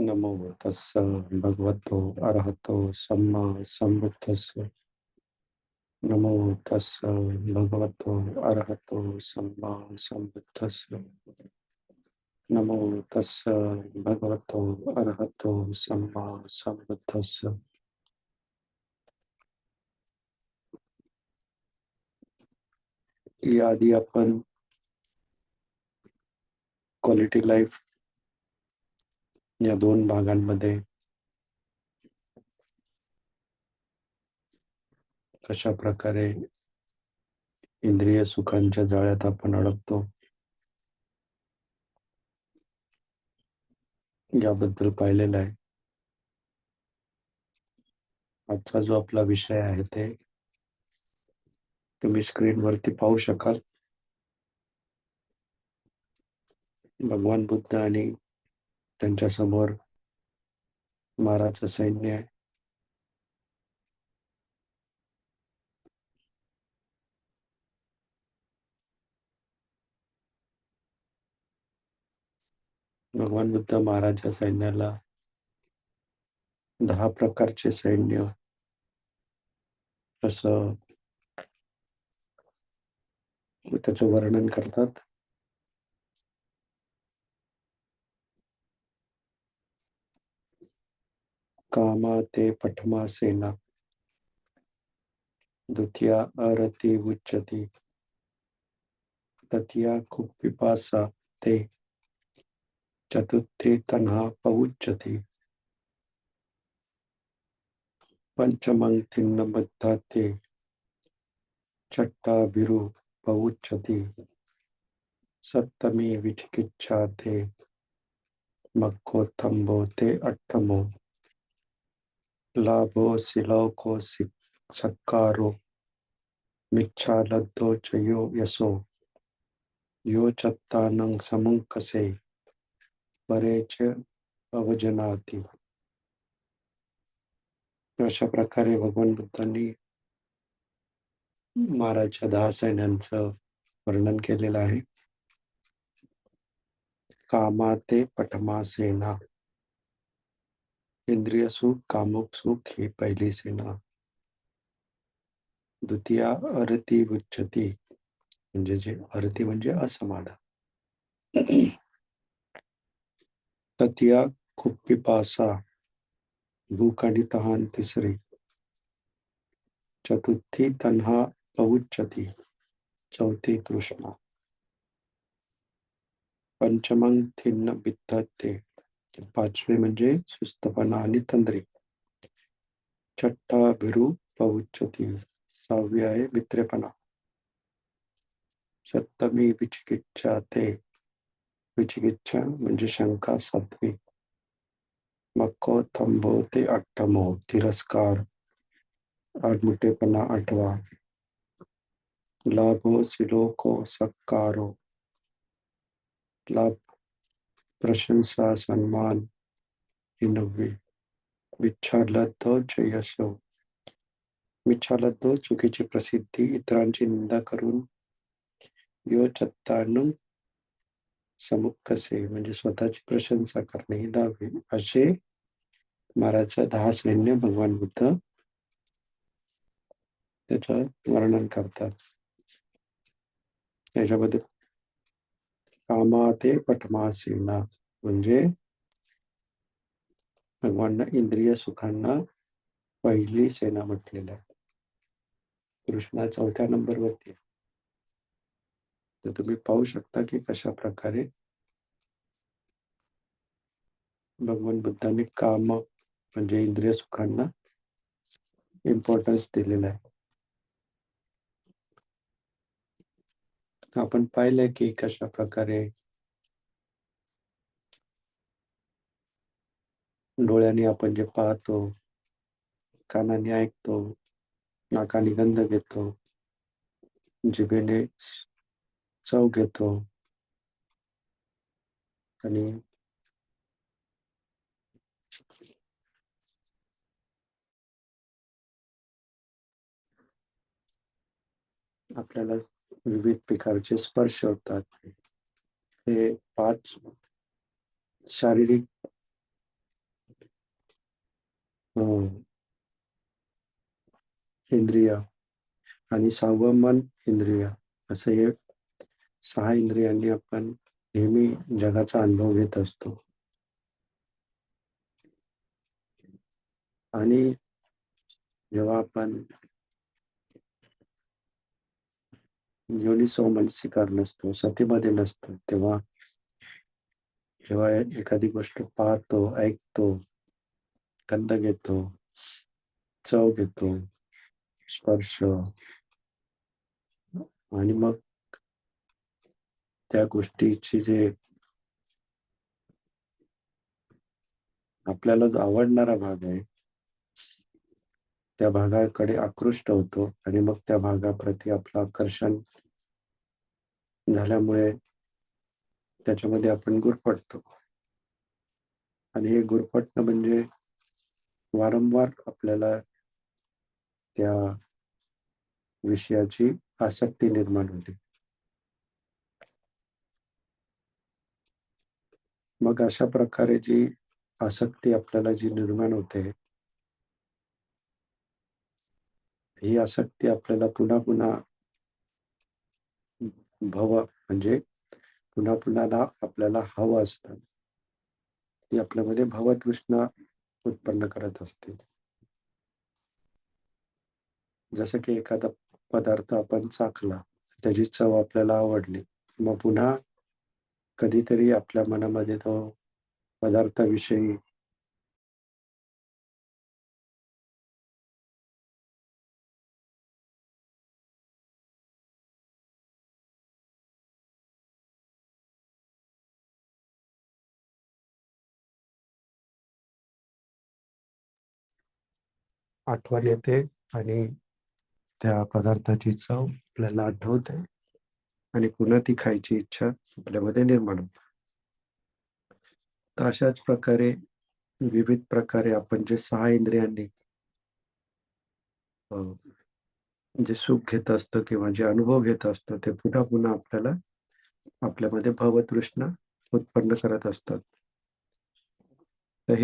नमो तस्स भगवतो अरहतो सम्मा सम्बुद्धस्स। नमो तस्स भगवतो अरहतो सम्मा सम्बुद्धस्स। नमो तस्स भगवतो अरहतो सम्मा सम्बुद्धस्स। याआधी आपण क्वालिटी लाईफ या दोन भागांमध्ये कशा प्रकारे इंद्रिय सुखांच्या जाळ्यात आपण अडकतो याबद्दल पाहिलेलं आहे. आजचा जो आपला विषय आहे ते तुम्ही स्क्रीनवरती पाहू शकाल. भगवान बुद्ध आणि त्यांच्या समोर माराचं सैन्य आहे. भगवान बुद्ध महाराजच्या सैन्याला 10 प्रकारचे सैन्य असं त्याचं वर्णन करतात. कामा ते पठमा सेना, द्वितीया अरति उच्यति, तृतीया कुपिपासा ते, चतुर्थी तन्हा पउच्यति, पंचमं थिन्न बद्धा ते, छठा भिरु पउच्यति, सप्तमी विचिकिच्छा ते, मक्कोथंबो ते अट्ठमो, लाभो सिलौको सत्कारो, मिच्छा लब्धो च यो यशो, यो चत्तानं समुंकसे, परे च अवजनाति. अशा प्रकारे भगवान बुद्धांनी महाराजच्या 10 सैन्यांचं वर्णन केलेलं आहे. कामा ते पठमा सेना, इंद्रिय सुख कामुक सुख ही पहिली सेना. द्वितीया अरति उच्यति, म्हणजे जे अरति म्हणजे असमाधान. तृतीया कुपिपासा, भूक आणि तहान तिसरी. चतुर्थी तन्हा पउच्यति, चौथी तृष्णा. पंचमं थिन्न बिद्धते, पाचवे म्हणजे सुस्तपणा आणि तंद्री. छठा भिरु पउच्यति, सहावी आहे भित्रेपणा. सप्तमी विचिकिच्छा ते, विचिकिच्छा म्हणजे शंका सात्वी. मक्को थंबो ते अट्ठमो, तिरस्कार आडमुठेपणा आठवा. लाभो सिलोको सत्कारो, लाभ प्रशंसा सन्मान ही 9वी. मिच्छालब्धो च यशो, मिच्छालब्धो चुकीची प्रसिद्धी, इतरांची निंदा करून. यो चत्तानं समुक्कसे म्हणजे स्वतःची प्रशंसा करणे ही 10वी. असे महाराजचं 10 सैन्य भगवान बुद्ध त्याचं वर्णन करतात. याच्यामध्ये कामा ते पठमा सेना म्हणजे भगवान इंद्रिय सुखांना पहिली सेना म्हटलेलं आहे. कृष्णा 4थ्या नंबरवरती. तर तुम्ही पाहू शकता की कशा प्रकारे भगवान बुद्धांनी काम म्हणजे इंद्रिय सुखांना इम्पॉर्टन्स दिलेला आहे. आपण पाहिलंय की कशा प्रकारे डोळ्यांनी आपण जे पाहतो, कानाने ऐकतो, नाकाने गंध घेतो, जिभेने चव घेतो आणि आपल्याला विविध प्रकारचे स्पर्श होतात. हे 5 शारीरिक इंद्रिय आणि 6वं मन इंद्रिय, असं हे 6 इंद्रियांनी आपण नेहमी जगाचा अनुभव घेत असतो. आणि जेव्हा आपण योनिसो मनसिकार नसतो, सतीमध्ये नसतो, तेव्हा जेव्हा एखादी गोष्ट पाहतो, ऐकतो, गंध घेतो, चव घेतो, स्पर्श आणि मग त्या गोष्टीची जे आपल्याला जो आवडणारा भाग आहे, त्या भागाकडे आकृष्ट होतो आणि मग त्या भागाप्रती आपलं आकर्षण झाल्यामुळे त्याच्यामध्ये आपण गुरफटतो. आणि हे गुरफटणं म्हणजे वारंवार आपल्याला त्या विषयाची आसक्ती निर्माण होते. मग अशा प्रकारे जी आसक्ती आपल्याला जी निर्माण होते, ही आसक्ती आपल्याला पुन्हा-पुन्हा म्हणजे पुन्हा-पुन्हा ना आपल्याला हवं असतं. ती आपल्यामध्ये भवतृष्णा उत्पन्न करत असते. जसं की एखादा पदार्थ आपण चाखला, त्याची चव आपल्याला आवडली. मग पुन्हा कधीतरी आपल्या मनामध्ये तो पदार्थाविषयी आठवण येते आणि त्या पदार्थाची चव आपल्याला आठवते आणि पुन्हा ती खायची इच्छा आपल्यामध्ये निर्माण होते. तर अशाच प्रकारे विविध प्रकारे आपण जे 6 इंद्रियांनी अ, जे सुख घेत असतो किंवा जे अनुभव घेत असतो, ते पुन्हा-पुन्हा आपल्याला आपल्यामध्ये भवतृष्णा उत्पन्न करत असतात. तर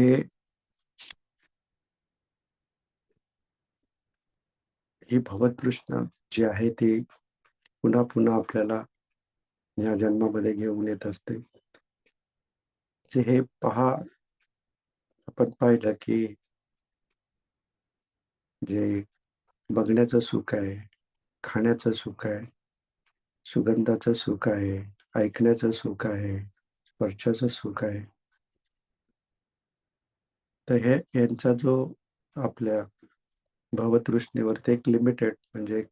ही भवतृष्णा जी आहे ती पुन्हा-पुन्हा आपल्याला या जन्मामध्ये घेऊन येत असते. जे हे पहा आपण पाहिलं की जे बघण्याचं सुख आहे, खाण्याचं सुख आहे, सुगंधाचं सुख आहे, ऐकण्याचं सुख आहे, स्पर्शाचं सुख आहे. तर यांचा जो आपल्या भावतृष्णेवरती एक लिमिटेड म्हणजे एक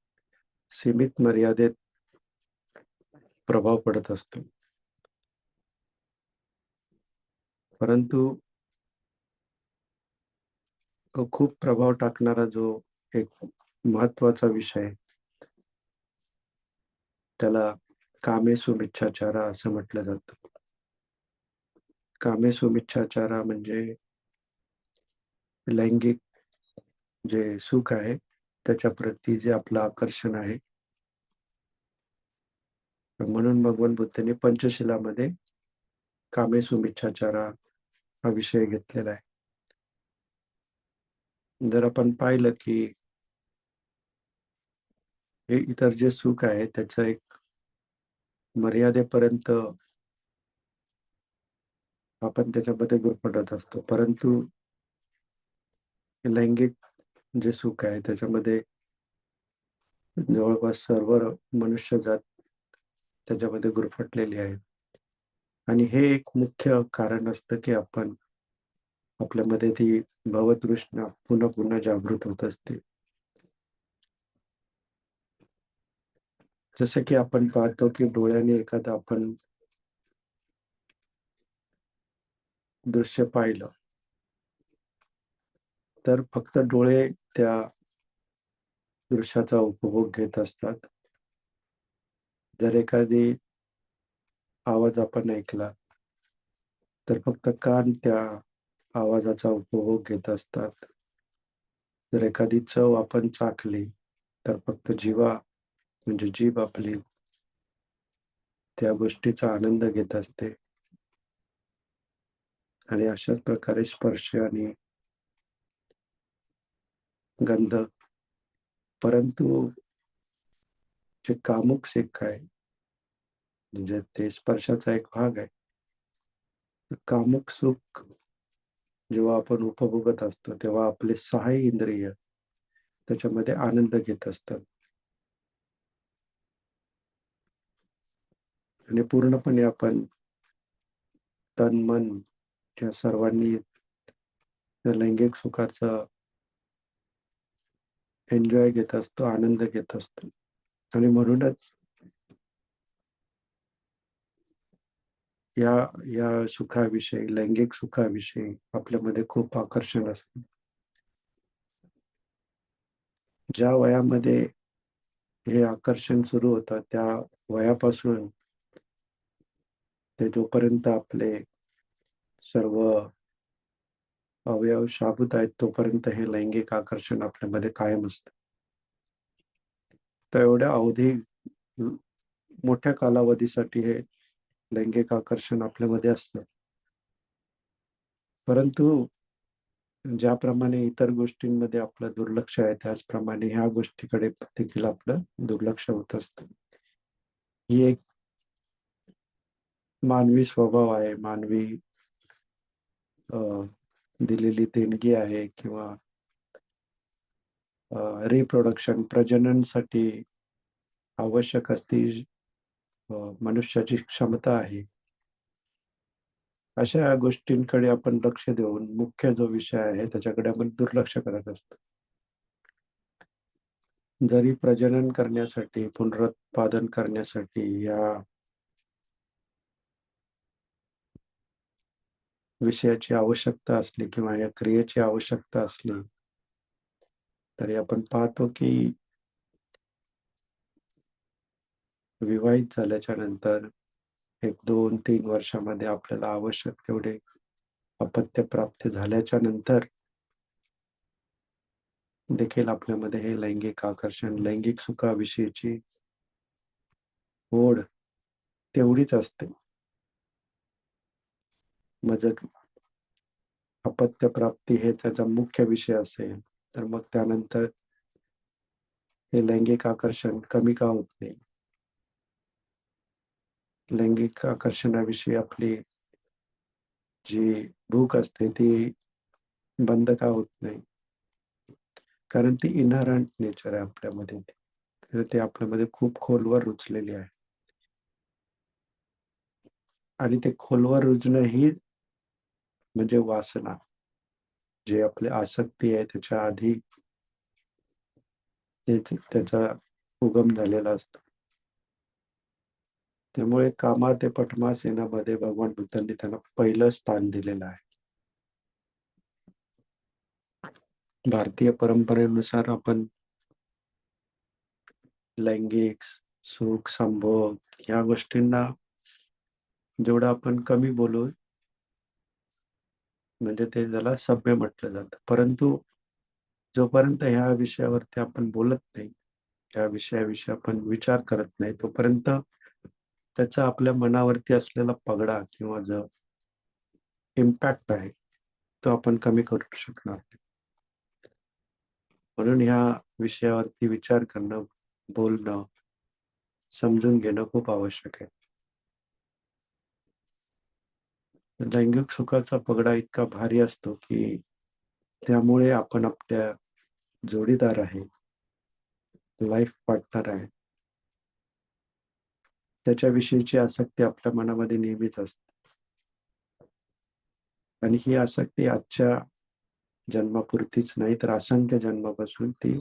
सीमित मर्यादेत प्रभाव पडत असतो. परंतु तो खूप प्रभाव टाकणारा जो एक महत्त्वाचा विषय, त्याला कामेसुमिच्छाचारा असं म्हटलं जातं. कामेसुमिच्छाचारा म्हणजे लैंगिक जे सुख आहे, त्याच्या प्रती जे आपलं आकर्षण आहे. म्हणून भगवान बुद्धांनी पंचशिलामध्ये कामेसुमिच्छाचारा हा विषय घेतलेला आहे. जर आपण पाहिलं की हे इतर जे सुख आहे त्याचं एक मर्यादेपर्यंत आपण त्याच्यामध्ये गुरफटत असतो. परंतु लैंगिक जे सुख आहे त्याच्यामध्ये जवळपास सर्व मनुष्यजात त्याच्यामध्ये गुरफटलेली आहे. आणि हे एक मुख्य कारण असतं की आपल्यामध्ये ती भवतृष्णा पुन्हा-पुन्हा जागृत होत असते. जसं की आपण पाहतो की डोळ्याने एखादं आपण दृश्य पाहिलं, तर फक्त डोळे त्या दृश्याचा उपभोग घेत असतात. जर एखादी आवाज आपण ऐकला, तर फक्त कान त्या आवाजाचा उपभोग घेत असतात. जर एखादी चव आपण चाखली, तर फक्त म्हणजे जीभ आपली त्या गोष्टीचा आनंद घेत असते. आणि अशाच प्रकारे स्पर्श आणि गंध. परंतु जे कामुक सुख आहे, म्हणजे ते स्पर्शाचा एक भाग आहे. कामुक सुख जेव्हा आपण उपभोगत असतो, तेव्हा आपले 6 इंद्रिय त्याच्यामध्ये आनंद घेत असतात आणि पूर्णपणे आपण तन, मन या सर्वांनी त्या लैंगिक सुखाचा एन्जॉय घेत असतो, आनंद घेत असतो. आणि म्हणूनच या या सुखाविषयी, लैंगिक सुखाविषयी आपल्यामध्ये खूप आकर्षण असतं. ज्या वयामध्ये हे आकर्षण सुरू होतं, त्या वयापासून ते जोपर्यंत आपले सर्व अवयव शाबूत आहेत, तोपर्यंत हे लैंगिक आकर्षण आपल्यामध्ये कायम असतं. तर एवढ्या अवधी मोठ्या कालावधीसाठी हे लैंगिक आकर्षण आपल्यामध्ये असतं. परंतु ज्याप्रमाणे इतर गोष्टींमध्ये आपलं दुर्लक्ष आहे, त्याचप्रमाणे ह्या गोष्टीकडे देखील आपलं दुर्लक्ष होत असतं. ही एक मानवी स्वभाव आहे, मानवी दिलेली देणगी आहे, किंवा रिप्रोडक्शन, प्रजननासाठी आवश्यक असती मनुष्याची क्षमता आहे. अशा गोष्टींकडे आपण लक्ष देऊन मुख्य जो विषय आहे त्याच्याकडे आपण दुर्लक्ष करत असतो. जरी प्रजनन करण्यासाठी, पुनरुत्पादन करण्यासाठी या विषयाची आवश्यकता असली किंवा या क्रियेची आवश्यकता असली, तरी आपण पाहतो की विवाहित झाल्याच्या नंतर 1, 2, 3 वर्षामध्ये आपल्याला आवश्यक तेवढे अपत्य प्राप्त झाल्याच्या नंतर देखील आपल्यामध्ये हे लैंगिक आकर्षण, लैंगिक सुखाविषयीची ओढ तेवढीच असते. मग जर अपत्य प्राप्ती हे त्याचा मुख्य विषय असेल, तर मग त्यानंतर हे लैंगिक आकर्षण कमी का होत नाही? लैंगिक आकर्षणाविषयी आपली जी भूक असते ती बंद का होत नाही? कारण ती इनहरंट नेचर आहे आपल्यामध्ये. तर ते आपल्यामध्ये खूप खोलवर रुजलेली आहे. आणि ते खोलवर रुजणं ही म्हणजे वासना. जे आपली आसक्ती आहे त्याच्या आधी त्याचा उगम झालेला असतो. त्यामुळे कामा ते पद्मासनामध्ये भगवान बुद्धांनी त्यांना पहिलं स्थान दिलेलं आहे. भारतीय परंपरेनुसार आपण लैंगिक सुख, संभोग या गोष्टींना जेवढं आपण कमी बोलू, म्हणजे ते त्याला सभ्य म्हटलं जातं. परंतु जोपर्यंत ह्या विषयावरती आपण बोलत नाही, त्या विषयाविषयी आपण विचार करत नाही, तोपर्यंत त्याचा आपल्या मनावरती असलेला पगडा किंवा जो इम्पॅक्ट आहे, तो आपण कमी करू शकणार नाही. म्हणून ह्या विषयावरती विचार करणं, बोलणं, समजून घेणं खूप आवश्यक आहे. लैंगिक सुखाचा पगडा इतका भारी असतो की त्यामुळे आपण आपल्या जोडीदार आहे, लाईफ पार्टनर आहे, त्याच्याविषयीची आसक्ती आपल्या मनामध्ये नेहमीच असते. आणि ही आसक्ती आजच्या जन्मापुरतीच नाही, तर असंख्य जन्मापासून ती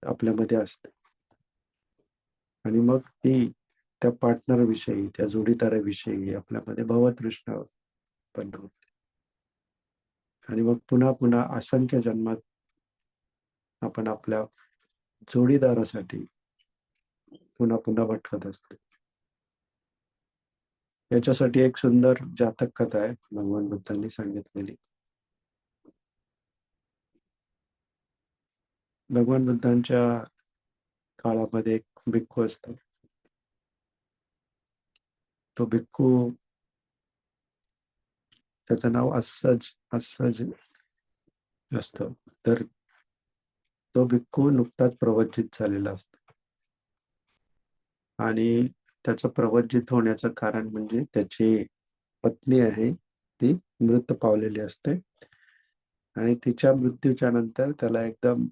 आपल्यामध्ये असते. आणि मग ती त्या पार्टनर विषयी, त्या जोडीदाराविषयी आपल्यामध्ये भवतृष्णा उत्पन्न होते. आणि मग पुन्हा पुन्हा असंख्य जन्मात आपण आपल्या जोडीदारासाठी पुन्हा पुन्हा भटकत असतो. याच्यासाठी एक सुंदर जातक कथा आहे भगवान बुद्धांनी सांगितलेली. भगवान बुद्धांच्या काळामध्ये एक भिक्खू असतो. तो भिक्खू, त्याचं नाव अस्सज अस्सज असतं. तर तो भिक्खू नुकताच प्रवचित झालेला असतो आणि त्याचं प्रवचित होण्याचं कारण म्हणजे त्याची पत्नी आहे ती मृत पावलेली असते आणि तिच्या मृत्यूच्या नंतर त्याला एकदम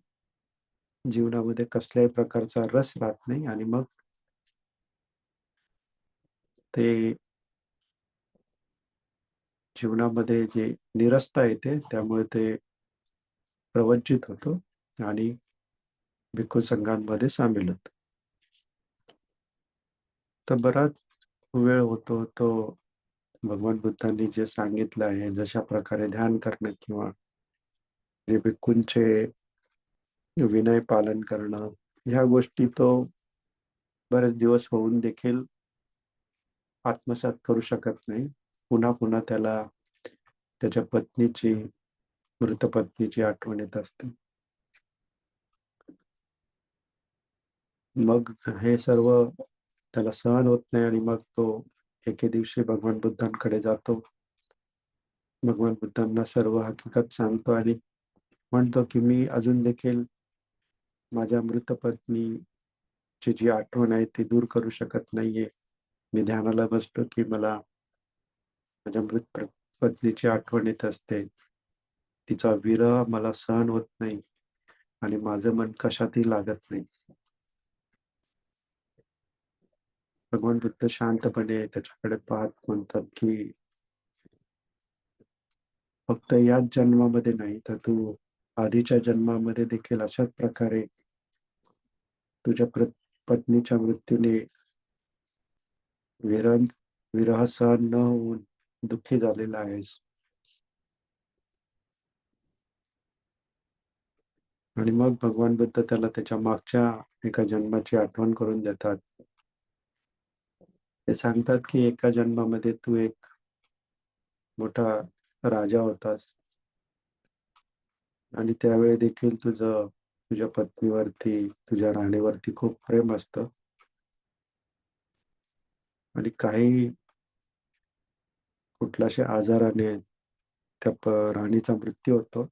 जीवनामध्ये कसल्याही प्रकारचा रस राहत नाही आणि मग ते जीवनामध्ये जे निरस्ता येते त्यामुळे ते प्रवंचित होतो आणि भिक्खू संघांमध्ये सामील होतो. तर बराच वेळ होतो तो भगवान बुद्धांनी जे सांगितलं आहे जशा प्रकारे ध्यान करणं किंवा जे भिक्खूंचे विनय पालन करणं ह्या गोष्टी तो बरेच दिवस होऊन देखील आत्मसात करू शकत नाही. पुन्हा पुन्हा त्याला त्याच्या पत्नीची मृत पत्नीची आठवण येत असते. मग हे सर्व त्याला सहन होत नाही आणि मग तो एके दिवशी भगवान बुद्धांकडे जातो. भगवान बुद्धांना सर्व हकीकत सांगतो आणि म्हणतो की मी अजून देखील माझ्या मृत पत्नीची जी आठवण आहे ती दूर करू शकत नाहीये. मी ध्यानाला बसलो की मला माझ्या मृत पत्नीची आठवण येत असते. तिचा विरह मला सहन होत नाही आणि माझं मन कशातही लागत नाही. भगवान बुद्ध शांतपणे त्याच्याकडे पाहत म्हणतात की फक्त याच जन्मामध्ये नाही तर तू आधीच्या जन्मामध्ये देखील अशाच प्रकारे तुझ्या पत्नीच्या मृत्यूने विरह विरह सहन न होऊन दुःखी झालेला आहेस. आणि मग भगवान बुद्ध त्याला त्याच्या मागच्या एका जन्माची आठवण करून देतात. ते सांगतात की एका जन्मामध्ये तू एक मोठा राजा होतास आणि त्यावेळी देखील तुझ्या पत्नीवरती तुझ्या राणीवरती खूप प्रेम असतं आणि काही कुठल्याशा आजाराने त्या राणीचा मृत्यू होतो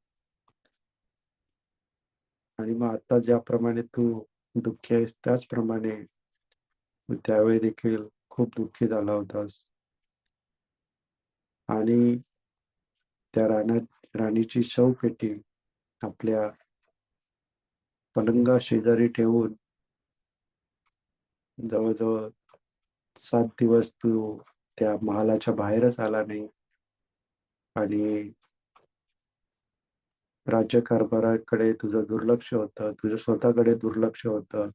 आणि मग आता ज्याप्रमाणे तू दुःखी आहेस त्याचप्रमाणे तू त्यावेळी देखील खूप दुःखी झाला होतास आणि त्या राणीची शवपेटी आपल्या पलंगा शेजारी ठेवून जवळजवळ 7 दिवस तू त्या महालाच्या बाहेरच आला नाही आणि राज्यकारभाराकडे तुझं दुर्लक्ष होतं, तुझं स्वतःकडे दुर्लक्ष होतं.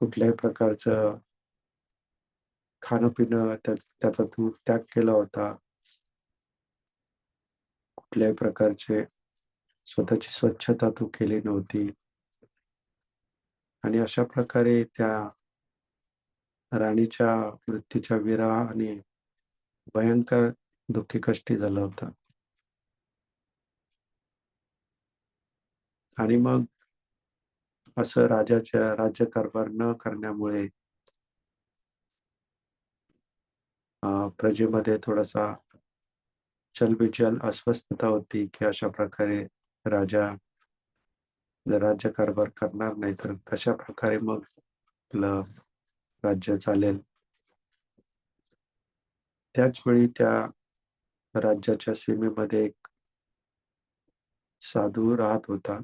कुठल्याही प्रकारचं खाणं-पिणं त्याचा तू त्याग केला होता. कुठल्याही प्रकारचे स्वतःची स्वच्छता तू केली नव्हती आणि अशा प्रकारे त्या राणीच्या मृत्यूच्या विरहाने भयंकर दुःखी कष्टी झाला होता. आणि मग असं राजाच्या राज्यकारभार न करण्यामुळे प्रजेमध्ये थोडासा चलबिचल, अस्वस्थता होती, की अशा प्रकारे राजा जर राज्यकारभार करणार नाही, तर कशा प्रकारे मग आपलं राज्य चालेल. त्याच वेळी त्या राज्याच्या सीमेमध्ये एक साधू राहत होता.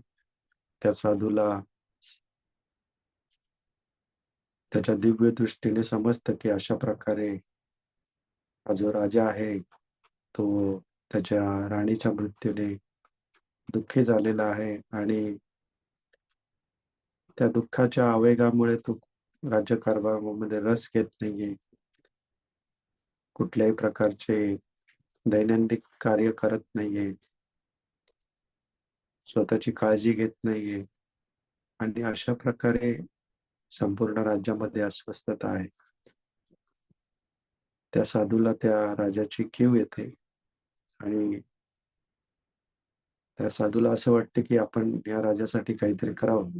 त्या साधूला त्याच्या दिव्य दृष्टीने समजतं, की अशा प्रकारे हा जो राजा आहे, तो त्याच्या राणीच्या मृत्यूने दुःखी झालेला आहे आणि त्या दुःखाच्या आवेगामुळे तो राज्यकारभारामध्ये रस घेत नाहीये. कुठल्याही प्रकारचे दैनंदिन कार्य करत नाहीये. स्वतःची काळजी घेत नाहीये आणि अशा प्रकारे संपूर्ण राज्यामध्ये अस्वस्थता आहे. त्या साधूला त्या राजाची कीव येते आणि त्या साधूला असं वाटतं, की आपण या राजासाठी काहीतरी करावं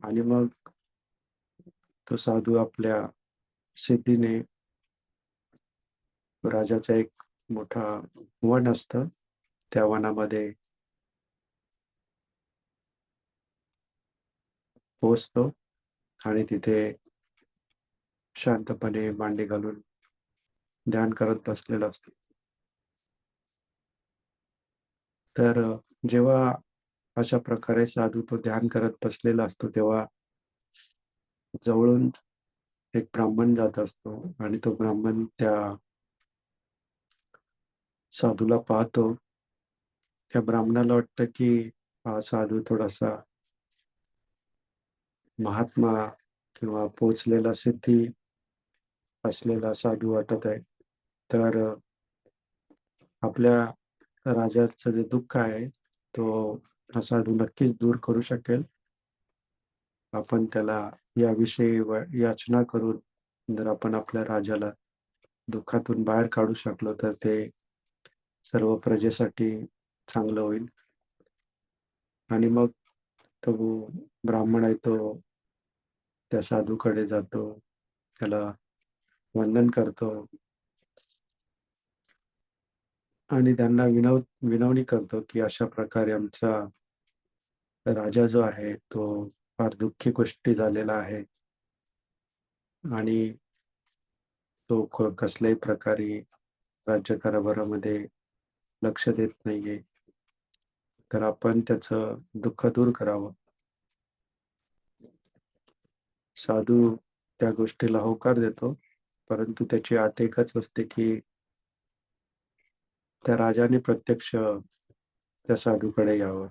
आणि मग तो साधू आपल्या सिद्धीने राजाचा एक मोठा वन असतं. त्या वनामध्ये पोहोचतो आणि तिथे शांतपणे मांडी घालून ध्यान करत बसलेला असतो. तर जेव्हा अशा प्रकारे साधू तो ध्यान करत बसलेला असतो, तेव्हा जवळून एक ब्राह्मण जात असतो आणि तो ब्राह्मण त्या साधूला पाहतो. त्या ब्राह्मणाला वाटतं की हा साधू थोडासा महात्मा किंवा पोचलेला सिद्धी असलेला साधू वाटत आहे. तर आपल्या राजाचं जे दुःख आहे, तो हा साधू नक्कीच दूर करू शकेल. आपण त्याला याविषयी याचना करून जर आपण आपल्या राजाला दुःखातून बाहेर काढू शकलो, तर ते सर्व प्रजेसाठी चांगलं होईल. आणि मग तो ब्राह्मण आहे, तो त्या साधूकडे जातो, त्याला वंदन करतो आणि त्यांना विनवणी करतो की अशा प्रकारे आमचा राजा जो आहे, तो फार दुःखी गोष्टी झालेला आहे आणि तो कसल्याही प्रकारे राज्यकारभारामध्ये लक्ष देत नाहीये. तर आपण त्याचं दुःख दूर करावं. साधू त्या गोष्टीला होकार देतो, परंतु त्याची अट एकच असते की त्या राजाने प्रत्यक्ष त्या साधूकडे यावं.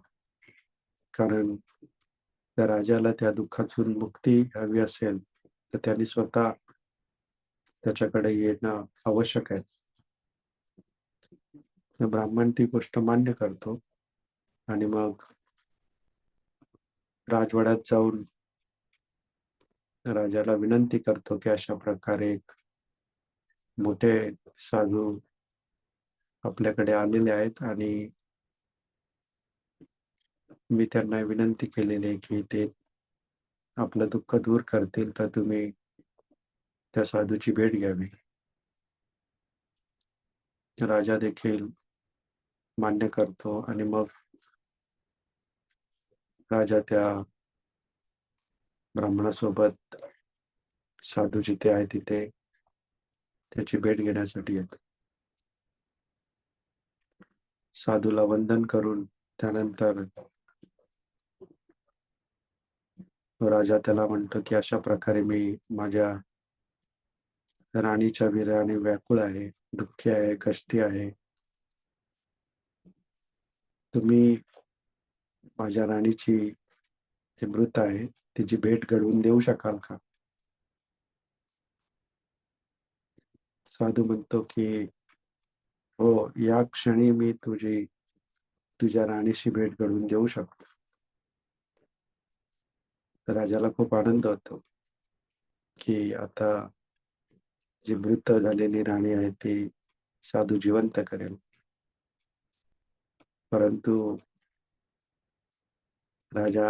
कारण त्या राजाला त्या दुःखातून मुक्ती हवी असेल, तर त्यांनी स्वतः त्याच्याकडे येणं आवश्यक आहे. ब्राह्मण ती गोष्ट मान्य करतो आणि मग राजवाड्यात जाऊन राजाला विनंती करतो की अशा प्रकारे एक मोठे साधू आपल्याकडे आलेले आहेत आणि मी त्यांना विनंती केलेली आहे की ते आपलं दुःख दूर करतील, तर तुम्ही त्या साधूची भेट घ्यावी. राजा देखील मान्य करतो आणि मग राजा त्या ब्राह्मणासोबत साधू जिथे आहे तिथे त्याची भेट घेण्यासाठी येतो. साधूला वंदन करून त्यानंतर राजा त्याला म्हणतो की अशा प्रकारे मी माझ्या राणीच्या विरहाने व्याकुळ आहे, दुःखी आहे, कष्टी आहे. तुम्ही माझ्या राणीची जे मृत आहे तिची भेट घडवून देऊ शकाल का? साधू म्हणतो की हो, या क्षणी मी तुझ्या राणीशी भेट घडवून देऊ शकतो. तर राजाला खूप आनंद होतो की आता जी मृत झालेली राणी आहे ती साधू जिवंत करेल. परंतु राजा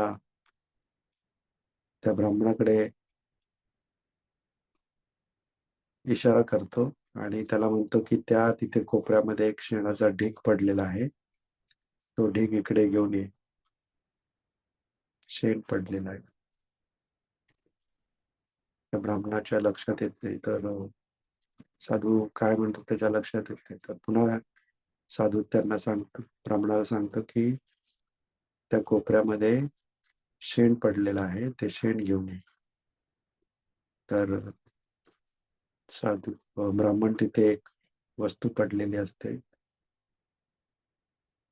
त्या ब्राह्मणाकडे इशारा करतो आणि त्याला म्हणतो की त्या तिथे कोपऱ्यामध्ये एक शेणाचा ढीग पडलेला आहे. तो ढीग इकडे घेऊन ये. शेण पडलेला आहे. त्या ब्राह्मणाच्या लक्षात येत नाही. तर साधू काय म्हणतो त्याच्या लक्षात येत नाही. तर पुन्हा साधू त्यांना सांगतो, ब्राह्मणाला सांगतो की त्या कोपऱ्यामध्ये शेण पडलेलं आहे, ते शेण घेऊन ये. तर साधू ब्राह्मण तिथे एक वस्तू पडलेली असते.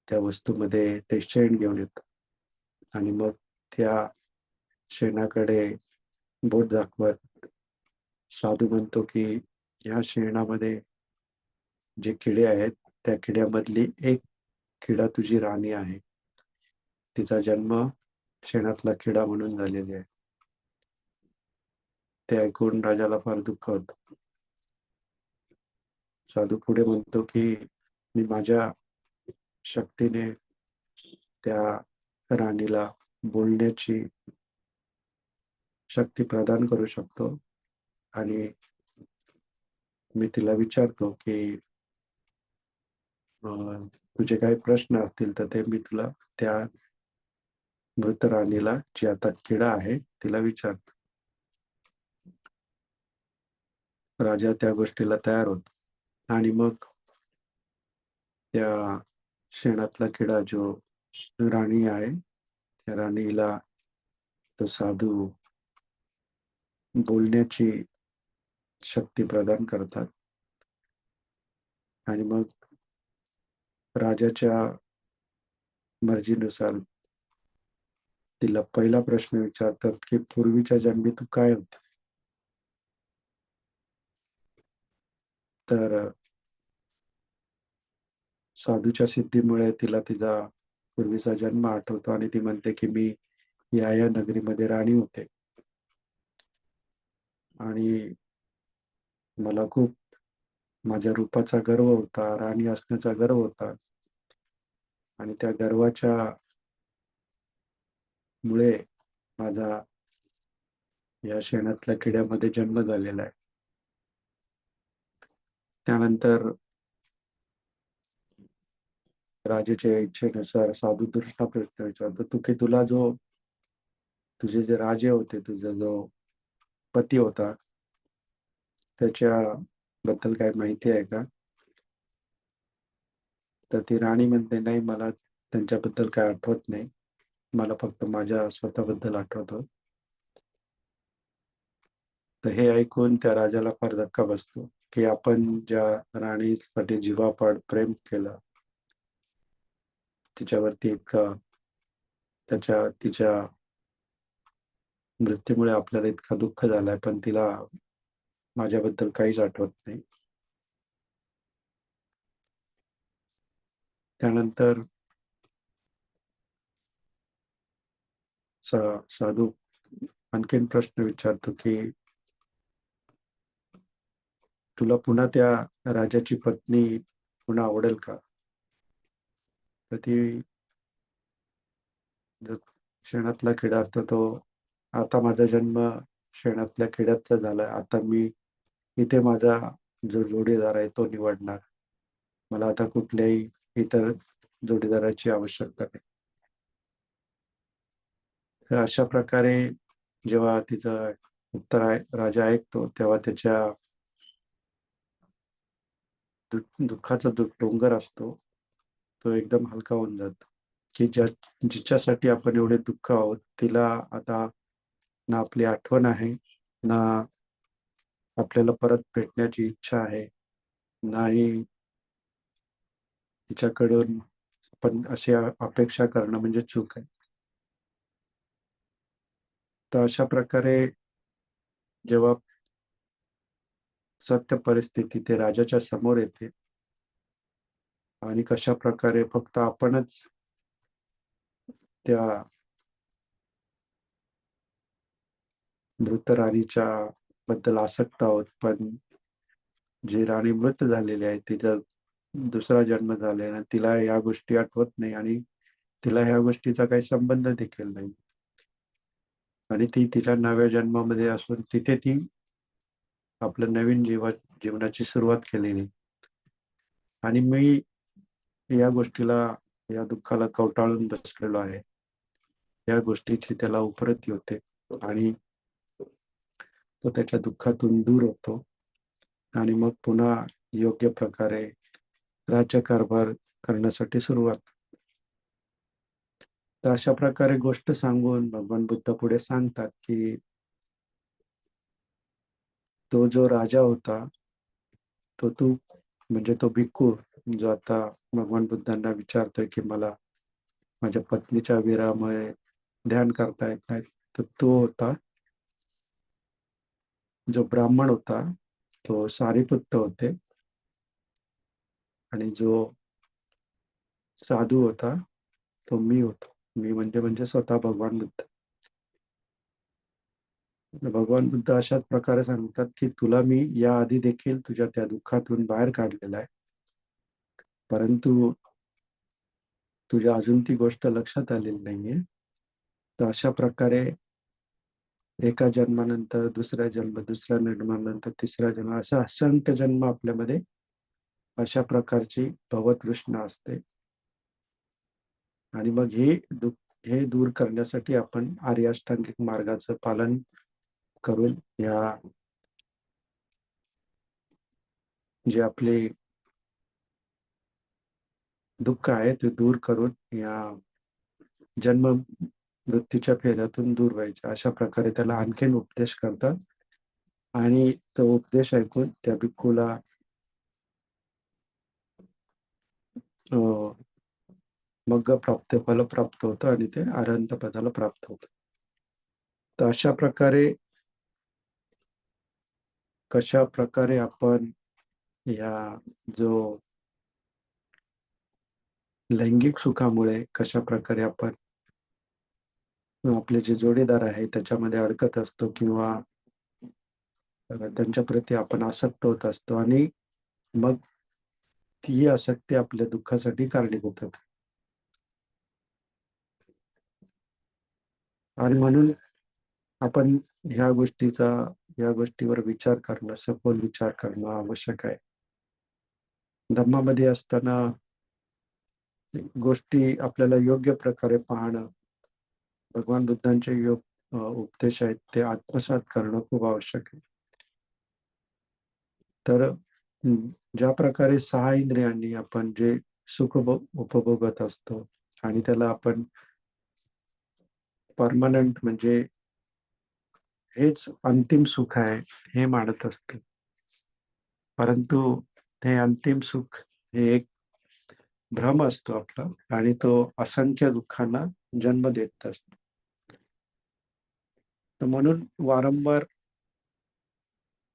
त्या वस्तूमध्ये ते शेण घेऊन येतं आणि मग त्या शेणाकडे बोट दाखवत साधू म्हणतो की या शेणामध्ये जे किडे आहेत, त्या किड्यामधली एक किडा तुझी राणी आहे. तिचा जन्म शेणातला किडा म्हणून झालेला आहे. ते ऐकून राजाला फार दुःख होतं. साधू पुढे म्हणतो की मी माझ्या शक्तीने त्या राणीला बोलण्याची शक्ती प्रदान करू शकतो आणि मी तिला विचारतो की अ, तुझे काही प्रश्न असतील तर ते मी तुला त्या, मृत राणीला, जी आता किडा आहे, तिला विचारतो. राजा त्या गोष्टीला तयार होतो आणि मग त्या शेणातला किडा जो राणी आहे, त्या राणीला तो साधू बोलण्याची शक्ती प्रदान करतात आणि मग राजाच्या मर्जीनुसार तिला पहिला प्रश्न विचारतात की पूर्वीच्या जन्मी तू काय होती. तर साधूच्या सिद्धीमुळे तिला तिचा पूर्वीचा जन्म आठवतो आणि ती म्हणते की मी या नगरीमध्ये राणी होते आणि मला खूप माझ्या रूपाचा गर्व होता, राणी असण्याचा गर्व होता आणि त्या गर्वाच्या मुळे माझा या शेणातल्या किड्यामध्ये जन्म झालेला आहे. त्यानंतर राजाच्या इच्छेनुसार साधू दुसरा प्रश्न विचारतो, तू की तुला जो तुझे जे राजे होते, तुझा जो पती होता, त्याच्या बद्दल काय माहिती आहे का? तर ती राणी म्हणते, नाही, मला त्यांच्याबद्दल काय आठवत नाही, मला फक्त माझ्या स्वतःबद्दल आठवतं. तर हे ऐकून त्या राजाला फार धक्का बसतो की आपण ज्या राणीसाठी जीवापाड प्रेम केलं, तिच्यावरती इतका तिच्या मृत्यूमुळे आपल्याला इतका दुःख झालाय, पण तिला माझ्याबद्दल काहीच आठवत नाही. त्यानंतर साधू आणखीन प्रश्न विचारतो की तुला पुन्हा त्या राजाची पत्नी पुन्हा आवडेल का? तर ती जो शेणातला किडा असतो तो, आता माझा जन्म शेणातल्या किड्याचा झालाय, आता मी इथे माझा जो जोडीदार आहे तो निवडणार, मला आता कुठल्याही इतर जोडीदाराची आवश्यकता नाही. तर अशा प्रकारे जेव्हा तिचं उत्तर आहे राजा ऐकतो, तेव्हा त्याच्या दुःखाचा जो डोंगर असतो तो एकदम हलका होऊन जातो की जिच्यासाठी आपण एवढे दुःख आहोत, तिला आता ना आपली आठवण आहे, ना आपल्याला परत भेटण्याची इच्छा आहे, नाही तिच्याकडून पण अशी अपेक्षा करणं म्हणजे चूक आहे. तर अशा प्रकारे जेव्हा सत्य परिस्थिती ते राजाच्या समोर येते आणि कशा प्रकारे फक्त आपणच त्या मृत राणीच्या बद्दल आसक्त आहोत, पण जी राणी मृत झालेली आहे तिचा दुसरा जन्म झालेला, तिला या गोष्टी आठवत नाही आणि तिला ह्या गोष्टीचा काही संबंध देखील नाही आणि ती तिच्या नव्या जन्मामध्ये असून तिथे ती आपलं नवीन जीवनाची सुरुवात केलेली आणि मी या गोष्टीला, या दुःखाला कवटाळून बसलेलो आहे. या गोष्टीची त्याला उपरती होते आणि तो त्याच्या दुःखातून दूर होतो आणि मग पुन्हा योग्य प्रकारे राज्यकारभार करण्यासाठी सुरुवात. तर अशा प्रकारे गोष्ट सांगून भगवान बुद्ध पुढे सांगतात की तो जो राजा होता, तो तू म्हणजे तो भिक्खू जो आता भगवान बुद्धांना विचारतोय की मला माझ्या पत्नीच्या विरहामुळे ध्यान करता येत नाही, तर तो होता. जो ब्राह्मण होता तो सारिपुत्त होते आणि जो साधू होता तो मी होतो. मी म्हणजे स्वतः भगवान बुद्ध. भगवान बुद्ध अशाच प्रकारे सांगतात की तुला मी या आधी देखील तुझ्या त्या दुःखातून बाहेर काढलेला आहे, परंतु तुझ्या अजून ती गोष्ट लक्षात आलेली नाहीये. तर अशा प्रकारे एका जन्मानंतर दुसऱ्या जन्म, दुसऱ्या जन्मानंतर तिसऱ्या जन्म, अशा असंख्य जन्म आपल्यामध्ये अशा प्रकारची भवतृष्णा असते आणि मग हे हे दूर करण्यासाठी आपण आर्य अष्टांगिक मार्गाचं पालन करून या जे आपले दुःख आहे ते दूर करून या जन्म मृत्यूच्या फेऱ्यातून दूर व्हायचे, अशा प्रकारे त्याला आणखीन उपदेश करतात. आणि तो उपदेश ऐकून त्या भिक्खूला मग प्राप्त फल प्राप्त होतं आणि ते अरहंत पदाला प्राप्त होतं. तर कशा प्रकारे आपण या जो लैंगिक सुखामुळे कशा प्रकारे आपण आपले जे जोडीदार आहे त्याच्यामध्ये अडकत असतो, किंवा त्यांच्या प्रती आपण आसक्त होत असतो, आणि मग ती आसक्ती आपल्या दुःखासाठी कारणीभूत होते. आणि म्हणून आपण या गोष्टीवर विचार करणं, सखोल विचार करणं आवश्यक आहे. धम्मामध्ये असताना गोष्टी आपल्याला योग्य प्रकारे पाहणं, भगवान बुद्धांचे उपदेश आहेत ते आत्मसात करणं खूप आवश्यक आहे. तर ज्या प्रकारे 6 इंद्रियांनी आपण जे सुख उपभोगत असतो आणि त्याला आपण परमनंट, म्हणजे हेच अंतिम सुख आहे हे मानत असतो, परंतु हे अंतिम सुख हे एक भ्रम असतो आपला, आणि तो असंख्य दुःखांना जन्म देत असतो. तर म्हणून वारंवार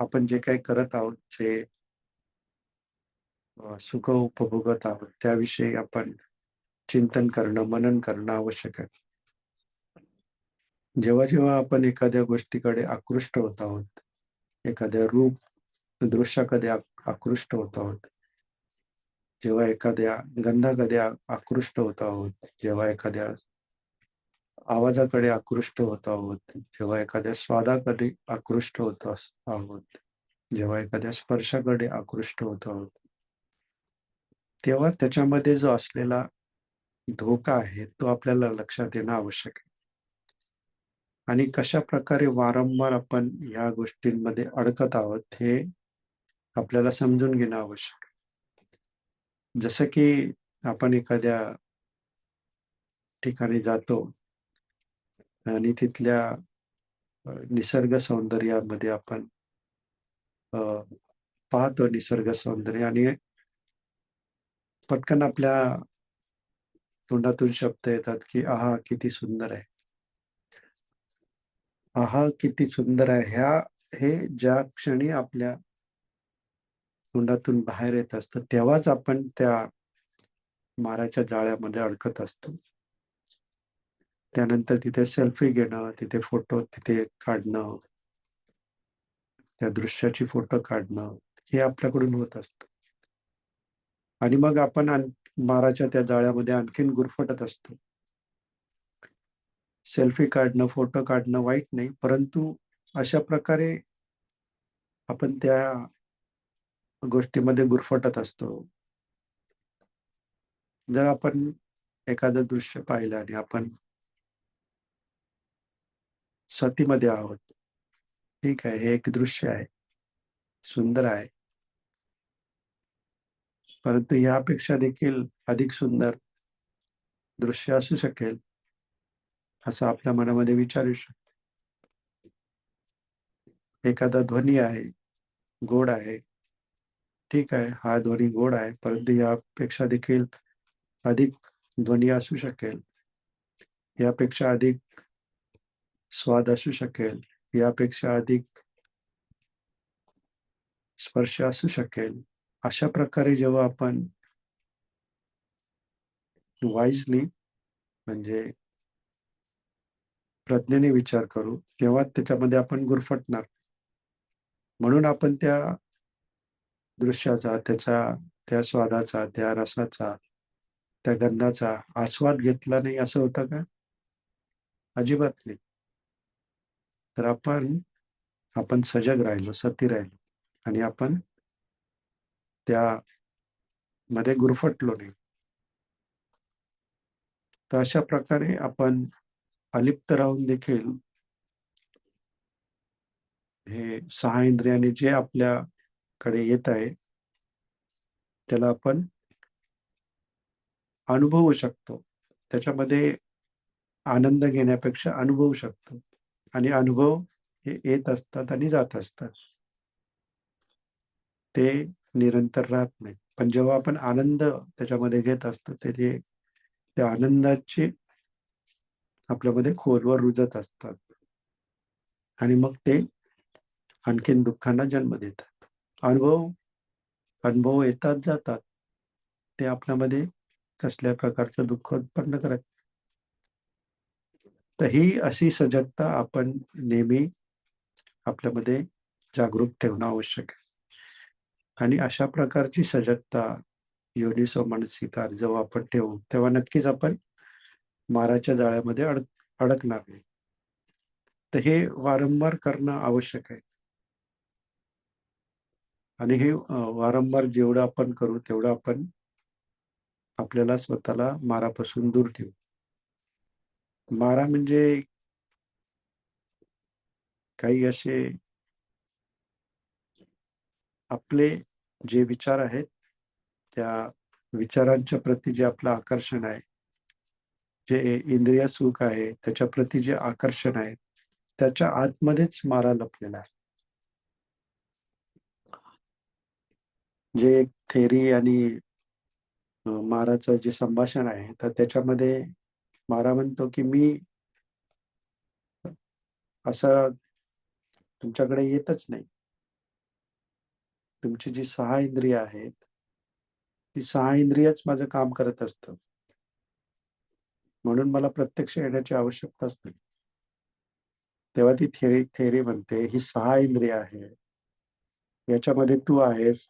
आपण जे काही करत आहोत, जे सुख उपभोगत आहोत, त्याविषयी आपण चिंतन करणं, मनन करणं आवश्यक आहे. जेव्हा जेव्हा आपण एखाद्या गोष्टीकडे आकृष्ट होत आहोत, एखाद्या रूप दृश्याकडे आकृष्ट होत आहोत, जेव्हा एखाद्या गंधाकडे आकृष्ट होत आहोत, जेव्हा एखाद्या आवाजाकडे आकृष्ट होत आहोत, जेव्हा एखाद्या स्वादाकडे आकृष्ट होत आहोत, जेव्हा एखाद्या स्पर्शाकडे आकृष्ट होत आहोत, तेव्हा त्याच्यामध्ये जो असलेला धोका आहे तो आपल्याला लक्षात येणं आवश्यक आहे. आणि कशा प्रकारे वारंवार आपण ह्या गोष्टींमध्ये अडकत आहोत हे आपल्याला समजून घेणं आवश्यक आहे. जसं की आपण एखाद्या ठिकाणी जातो आणि तिथल्या निसर्ग सौंदर्यामध्ये आपण पाहतो निसर्ग सौंदर्य, आणि पटकन आपल्या तोंडातून शब्द येतात की आहा किती सुंदर आहे, आहा किती सुंदर आहे. हे ज्या क्षणी आपल्या तोंडातून बाहेर येत असतं तेव्हाच आपण त्या माराच्या जाळ्यामध्ये अडकत असतो. त्यानंतर तिथे सेल्फी घेणं, तिथे फोटो तिथे काढणं, त्या दृश्याची फोटो काढणं, हे आपल्याकडून होत असतं. आणि मग आपण माराच्या त्या जाळ्यामध्ये आणखीन गुरफटत असतो. सेल्फी काढणं, फोटो काढणं वाईट नाही, परंतु अशा प्रकारे आपण त्या गोष्टीमध्ये गुरफटत असतो. जर आपण एखादं दृश्य पाहिलं आणि आपण सतीमध्ये आहोत, ठीक आहे, हे एक दृश्य आहे, सुंदर आहे, परंतु यापेक्षा देखील अधिक सुंदर दृश्य असू शकेल, असं आपल्या मनामध्ये विचार येऊ शकतो. एखादा ध्वनी आहे, गोड आहे, ठीक आहे, हा ध्वनी गोड आहे, परंतु यापेक्षा देखील अधिक ध्वनी असू शकेल, यापेक्षा अधिक स्वाद असू शकेल, यापेक्षा अधिक स्पर्श असू शकेल. अशा प्रकारे जेव्हा आपण वाईजली, म्हणजे प्रज्ञेने विचार करू, तेव्हा त्याच्यामध्ये आपण गुरफटणार. म्हणून आपण त्या दृश्याचा, त्या स्वादाचा, त्या रसाचा, त्या गंधाचा आस्वाद घेतला नाही असं होतं का? अजिबात नाही. तर आपण सजग राहिलो, सती राहिलो, आणि आपण त्यामध्ये गुरफटलो नाही. तर अशा प्रकारे आपण अलिप्त राहून देखील हे 6 इंद्रियाने जे आपल्याकडे येत आहे, त्याला आपण अनुभवू शकतो. त्याच्यामध्ये आनंद घेण्यापेक्षा अनुभवू शकतो आणि अनुभव हे येत असतात आणि जात असतात. ते निरंतर राहत नाही. पण जेव्हा आपण आनंद त्याच्यामध्ये घेत असतो, त्या आनंदाची आपल्यामध्ये खोलवर रुजत असतात आणि मग ते आणखीन दुःखांना जन्म देतात. अनुभव अनुभव येतात जातात. ते आपल्यामध्ये कसल्या प्रकारचं दुःख उत्पन्न करत नाही. तर ही अशी सजगता आपण नेहमी आपल्यामध्ये जागरूक ठेवणं आवश्यक आहे. आणि अशा प्रकारची सजगता योनिसो मनसिकार जेव्हा आपण ठेवू, तेव्हा नक्कीच आपण माराच्या जाळ्यामध्ये अडकणार नाही. तर हे वारंवार करणं आवश्यक आहे. आणि हे वारंवार जेवढं आपण करू, तेवढं आपण आपल्याला स्वतःला मारापासून दूर ठेवू. मारा म्हणजे काही असे आपले जे विचार आहेत, त्या विचारांच्या प्रती जे आपलं आकर्षण आहे, जे इंद्रिय सुख आहे, त्याच्या प्रती जे आकर्षण आहे, त्याच्या आतमध्येच मारा लपलेला आहे. जे एक थेरी आणि माराचं जे संभाषण आहे, तर त्याच्यामध्ये मारा म्हणतो, की मी असं तुमच्याकडे येतच नाही. तुमची जी 6 इंद्रिय आहेत, ती 6 इंद्रियच माझं काम करत असतात. म्हणून मला प्रत्यक्ष येण्याची आवश्यकताच नाही. तेव्हा ती थेरी म्हणते, ही 6 इंद्रिय आहे. याच्यामध्ये तू आहेस.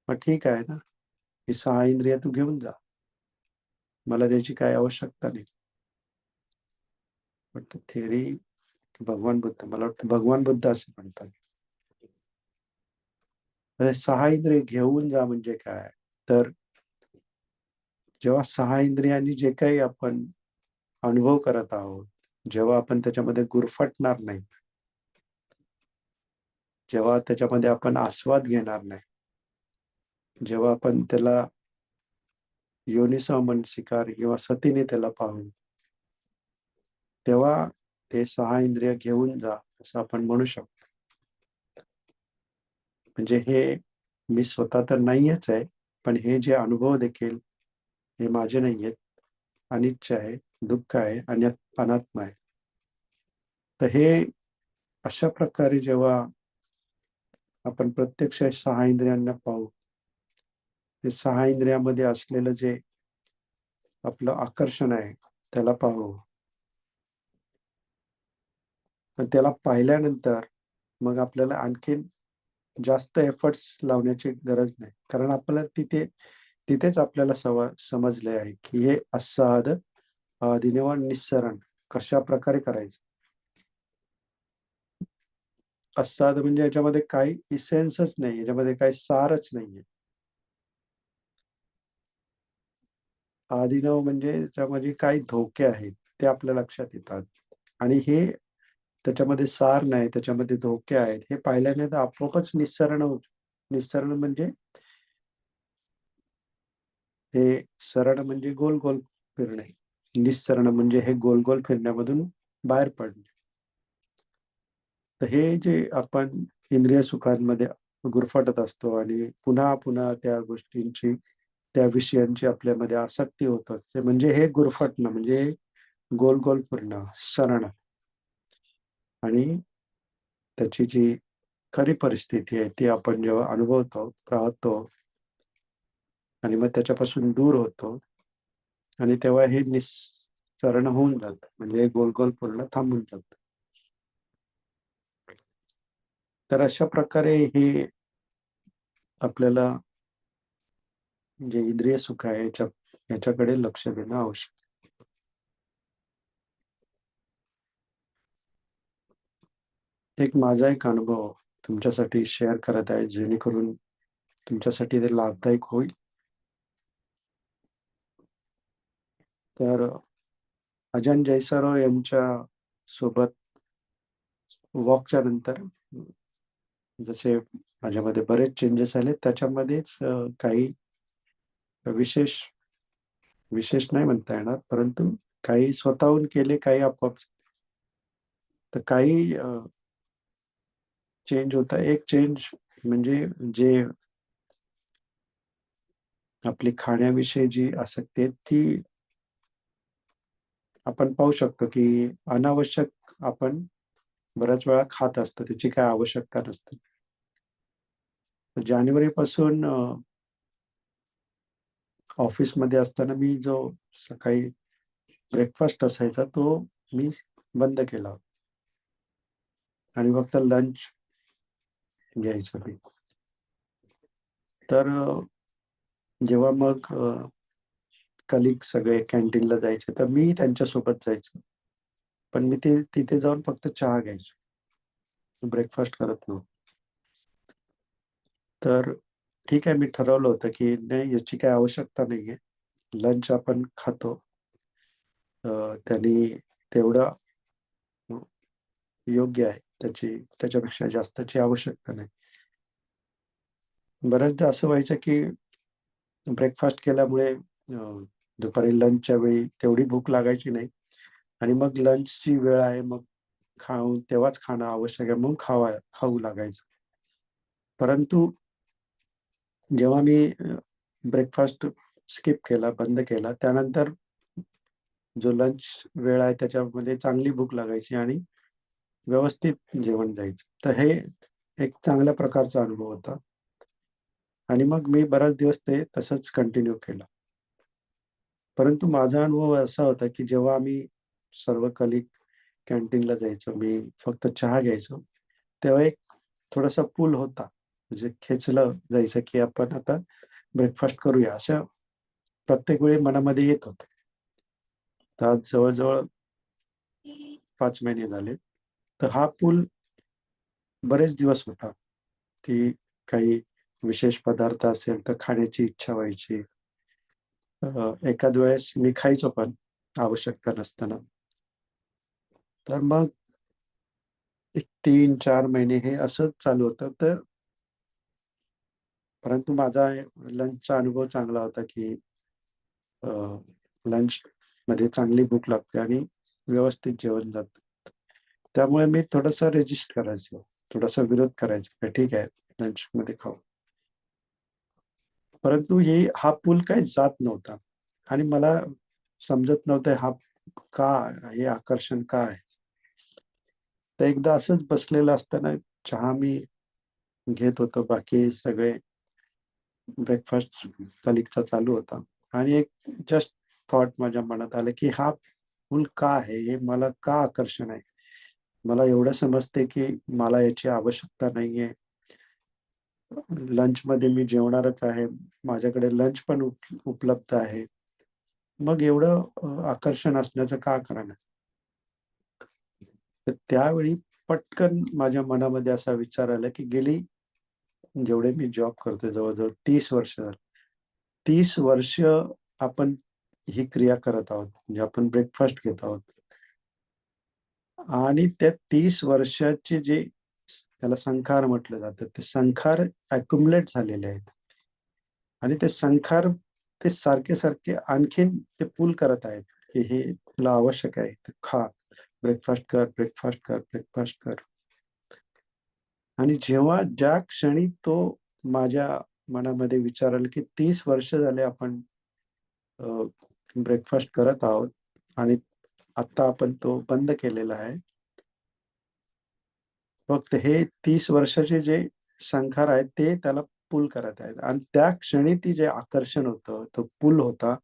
मग ठीक आहे ना, ही 6 इंद्रिय तू घेऊन जा. मला त्याची काही आवश्यकता नाही. बट थेरी भगवान बुद्ध, मला वाटतं भगवान बुद्ध असं म्हणतात. तर 6 इंद्रिय घेऊन जा म्हणजे काय? तर जेव्हा 6 इंद्रियांनी जे काही आपण अनुभव करत आहोत, जेव्हा आपण त्याच्यामध्ये गुरफटणार नाही, जेव्हा त्याच्यामध्ये आपण आस्वाद घेणार नाही, जेव्हा आपण त्याला योनिसो मनसिकार किंवा सतीने त्याला पाहू, तेव्हा ते 6 इंद्रिय घेऊन जा, असं आपण म्हणू शकतो. म्हणजे हे मी स्वतः तर नाहीच आहे, पण हे जे अनुभव देखील हे माझे नाही आहेत. अनित्य आहे, दुःख आहे आणि अनात्मा आहे. तर हे अशा प्रकारे जेव्हा आपण प्रत्यक्ष 6 इंद्रियांना पाहू, ते 6 इंद्रियामध्ये असलेलं जे आपलं आकर्षण आहे, त्याला पाहू. पण त्याला पाहिल्यानंतर मग आपल्याला आणखीन जास्त एफर्ट्स लावण्याची गरज नाही. कारण आपल्याला तिथेच आपल्याला समजले आहे, की हे अस्साद, दिनेवान निस्सरण कशाप्रकारे करायचं. अस्साद म्हणजे याच्यामध्ये काही इसेन्सच नाही, याच्यामध्ये काही सारच नाहीये. आदिनव म्हणजे त्याच्यामध्ये काही धोके आहेत, ते आपल्या लक्षात येतात. आणि हे त्याच्यामध्ये सार नाही, त्याच्यामध्ये धोके आहेत, हे पाहिल्याने तर आपोआपच निस्सरण होतं. निस्सरण म्हणजे हे सरळ म्हणजे गोल-गोल फिरणे. निस्सरण म्हणजे हे गोल-गोल फिरण्यामधून बाहेर पडणे. तर हे जे आपण इंद्रिय सुखांमध्ये गुरफटत असतो आणि पुन्हा-पुन्हा त्या गोष्टींची, त्या विषयांची आपल्यामध्ये आसक्ती होत असते. म्हणजे हे गुरफटणं म्हणजे गोल-गोल फिरणं, सरण. आणि त्याची जी खरी परिस्थिती आहे ती आपण जेव्हा अनुभवतो, राहतो आणि मग त्याच्यापासून दूर होतो आणि तेव्हा हे निस्सरण होऊन जातं. म्हणजे गोल-गोल फिरणं थांबून जातं. तर अशा प्रकारे हे आपल्याला जे इंद्रिय सुख आहे याच्याकडे लक्ष देणं आवश्यक. माझा एक अनुभव तुमच्यासाठी शेअर करत आहे, जेणेकरून तुमच्यासाठी ते लाभदायक होईल. तर अजन जयसरो यांच्या सोबत वॉकच्या नंतर जसे माझ्यामध्ये बरेच चेंजेस आले, त्याच्यामध्येच काही विशेष विशेष नाही म्हणता येणार, परंतु काही स्वतःहून केले, काही आपोआप. तर काही चेंज होता. एक चेंज म्हणजे जे आपली खाण्याविषयी जी आसक्ती आहे ती आपण पाहू शकतो, की अनावश्यक आपण बऱ्याच वेळा खात असतो, त्याची काही आवश्यकता नसते. तर जानेवारीपासून ऑफिसमध्ये असताना मी जो सकाळी ब्रेकफास्ट असायचा तो मी बंद केला आणि फक्त लंच घ्यायचो मी. तर जेव्हा मग कलिग सगळे कॅन्टीनला जायचे, तर मी त्यांच्यासोबत जायचो. पण मी ते तिथे जाऊन फक्त चहा घ्यायचो. ब्रेकफास्ट करत नव्हतो. तर ठीक आहे, मी ठरवलं होतं, की नाही याची काही आवश्यकता नाहीये. लंच आपण खातो. त्यांनी तेवढं योग्य आहे. त्याच्यापेक्षा जास्तची आवश्यकता नाही. बऱ्याचदा असं व्हायचं, की ब्रेकफास्ट केल्यामुळे दुपारी लंचच्या वेळी तेवढी भूक लागायची नाही आणि मग लंचची वेळ आहे, मग तेव्हाच खाणं आवश्यक आहे म्हणून खाऊ लागायचं. परंतु जेव्हा मी ब्रेकफास्ट स्किप केला, बंद केला, त्यानंतर जो लंच वेळ आहे त्याच्यामध्ये चांगली भूक लागायची आणि व्यवस्थित जेवण जायचं. तर हे एक चांगल्या प्रकारचा अनुभव होता आणि मग मी बराच दिवस ते तसंच कंटिन्यू केलं. परंतु माझा अनुभव असा होता, की जेव्हा आम्ही सर्व कलीग कॅन्टीनला जायचो, मी फक्त चहा घ्यायचो, तेव्हा एक थोडासा पूल होता. म्हणजे खेचलं जायचं, की आपण आता ब्रेकफास्ट करूया, असं प्रत्येक वेळी मनामध्ये येत होतं. तर आज जवळ-जवळ 5 महिने झाले. तर हा पूल बरेच दिवस होता. की काही विशेष पदार्थ असेल तर खाण्याची इच्छा व्हायची. एखाद वेळेस मी खायचो पण आवश्यकता नसताना. तर मग एक 3-4 महिने हे असंच चालू होतं. तर परंतु माझा लंचचा अनुभव चांगला होता, की लंचमध्ये चांगली भूक लागते आणि व्यवस्थित जेवण जातं. त्यामुळे मी थोडंसं रेजिस्ट करायचो. थोडासा विरोध करायचो, की ठीक आहे लंचमध्ये खाऊ. परंतु हा पूल काही जात नव्हता आणि मला समजत नव्हतं का हे आकर्षण का आहे? तर एकदा असंच बसलेलं असताना चहा मी घेत होतो. बाकी सगळे ब्रेकफास्ट कलीगचा चालू होता आणि एक जस्ट थॉट माझ्या मनात आलं, की हा पूल का आहे? हे मला का आकर्षण आहे? मला एवढं समजते, की मला याची आवश्यकता नाहीये. लंचमध्ये मी जेवणारच आहे. माझ्याकडे लंच पण उपलब्ध आहे. मग एवढं आकर्षण असण्याचं का कारण आहे? तर त्यावेळी पटकन माझ्या मनामध्ये असा विचार आला, की गेली जेवढे मी जॉब करतोय जवळ-जवळ 30 वर्ष झाली. 30 वर्ष आपण ही क्रिया करत आहोत. म्हणजे आपण ब्रेकफास्ट घेत आहोत. आणि त्या 30 वर्षाचे जे त्याला संखार म्हटलं जातं, ते संखार अक्युमुलेट झालेले आहेत. आणि ते संखार ते सारखे-सारखे आणखीन ते पूल करत आहेत, की हे तुला आवश्यक आहे, तर खा. ब्रेकफास्ट कर, ब्रेकफास्ट कर, ब्रेकफास्ट कर. आणि ज्या क्षणी तो माझ्या मनामध्ये विचार आला, की 30 वर्ष झाले आपण ब्रेकफास्ट करत आहोत आणि आता आपण तो बंद केलेला आहे. फक्त हे 30 वर्षाचे जे संखार आहेत ते त्याला पूल करत आहेत आणि त्या क्षणी ती जे आकर्षण होतं, तो पूल होता,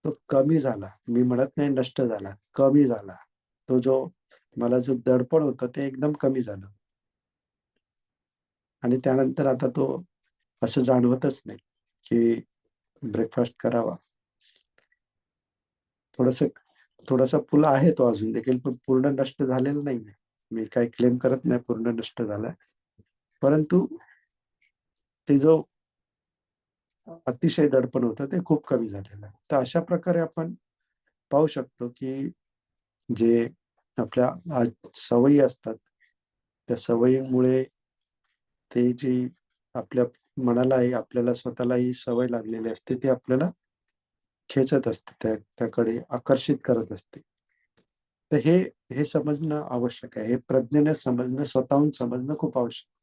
तो कमी झाला. मी म्हणत नाही नष्ट झाला, कमी झाला. मला जो दडपण होतं ते एकदम कमी झालं आणि त्यानंतर आता तो असं जाणवतच नाही, की ब्रेकफास्ट करावा. थोडंसं थोडासा पूल आहे तो अजून देखील, पण पूर्ण नष्ट झालेला नाहीये. मी काही क्लेम करत नाही पूर्ण नष्ट झालाय. परंतु ते जो अतिशय दडपण होतं ते खूप कमी झालेलं आहे. तर अशा प्रकारे आपण पाहू शकतो की जे आपल्या सवयी असतात, त्या सवयीमुळे ते जी आपल्या मनालाही आपल्याला स्वतःलाही सवय लागलेली असते, ती आपल्याला खेचत असते, त्याकडे आकर्षित करत असते. तर हे समजणं आवश्यक आहे. हे प्रज्ञेने समजणं, स्वतःहून समजणं खूप आवश्यक आहे.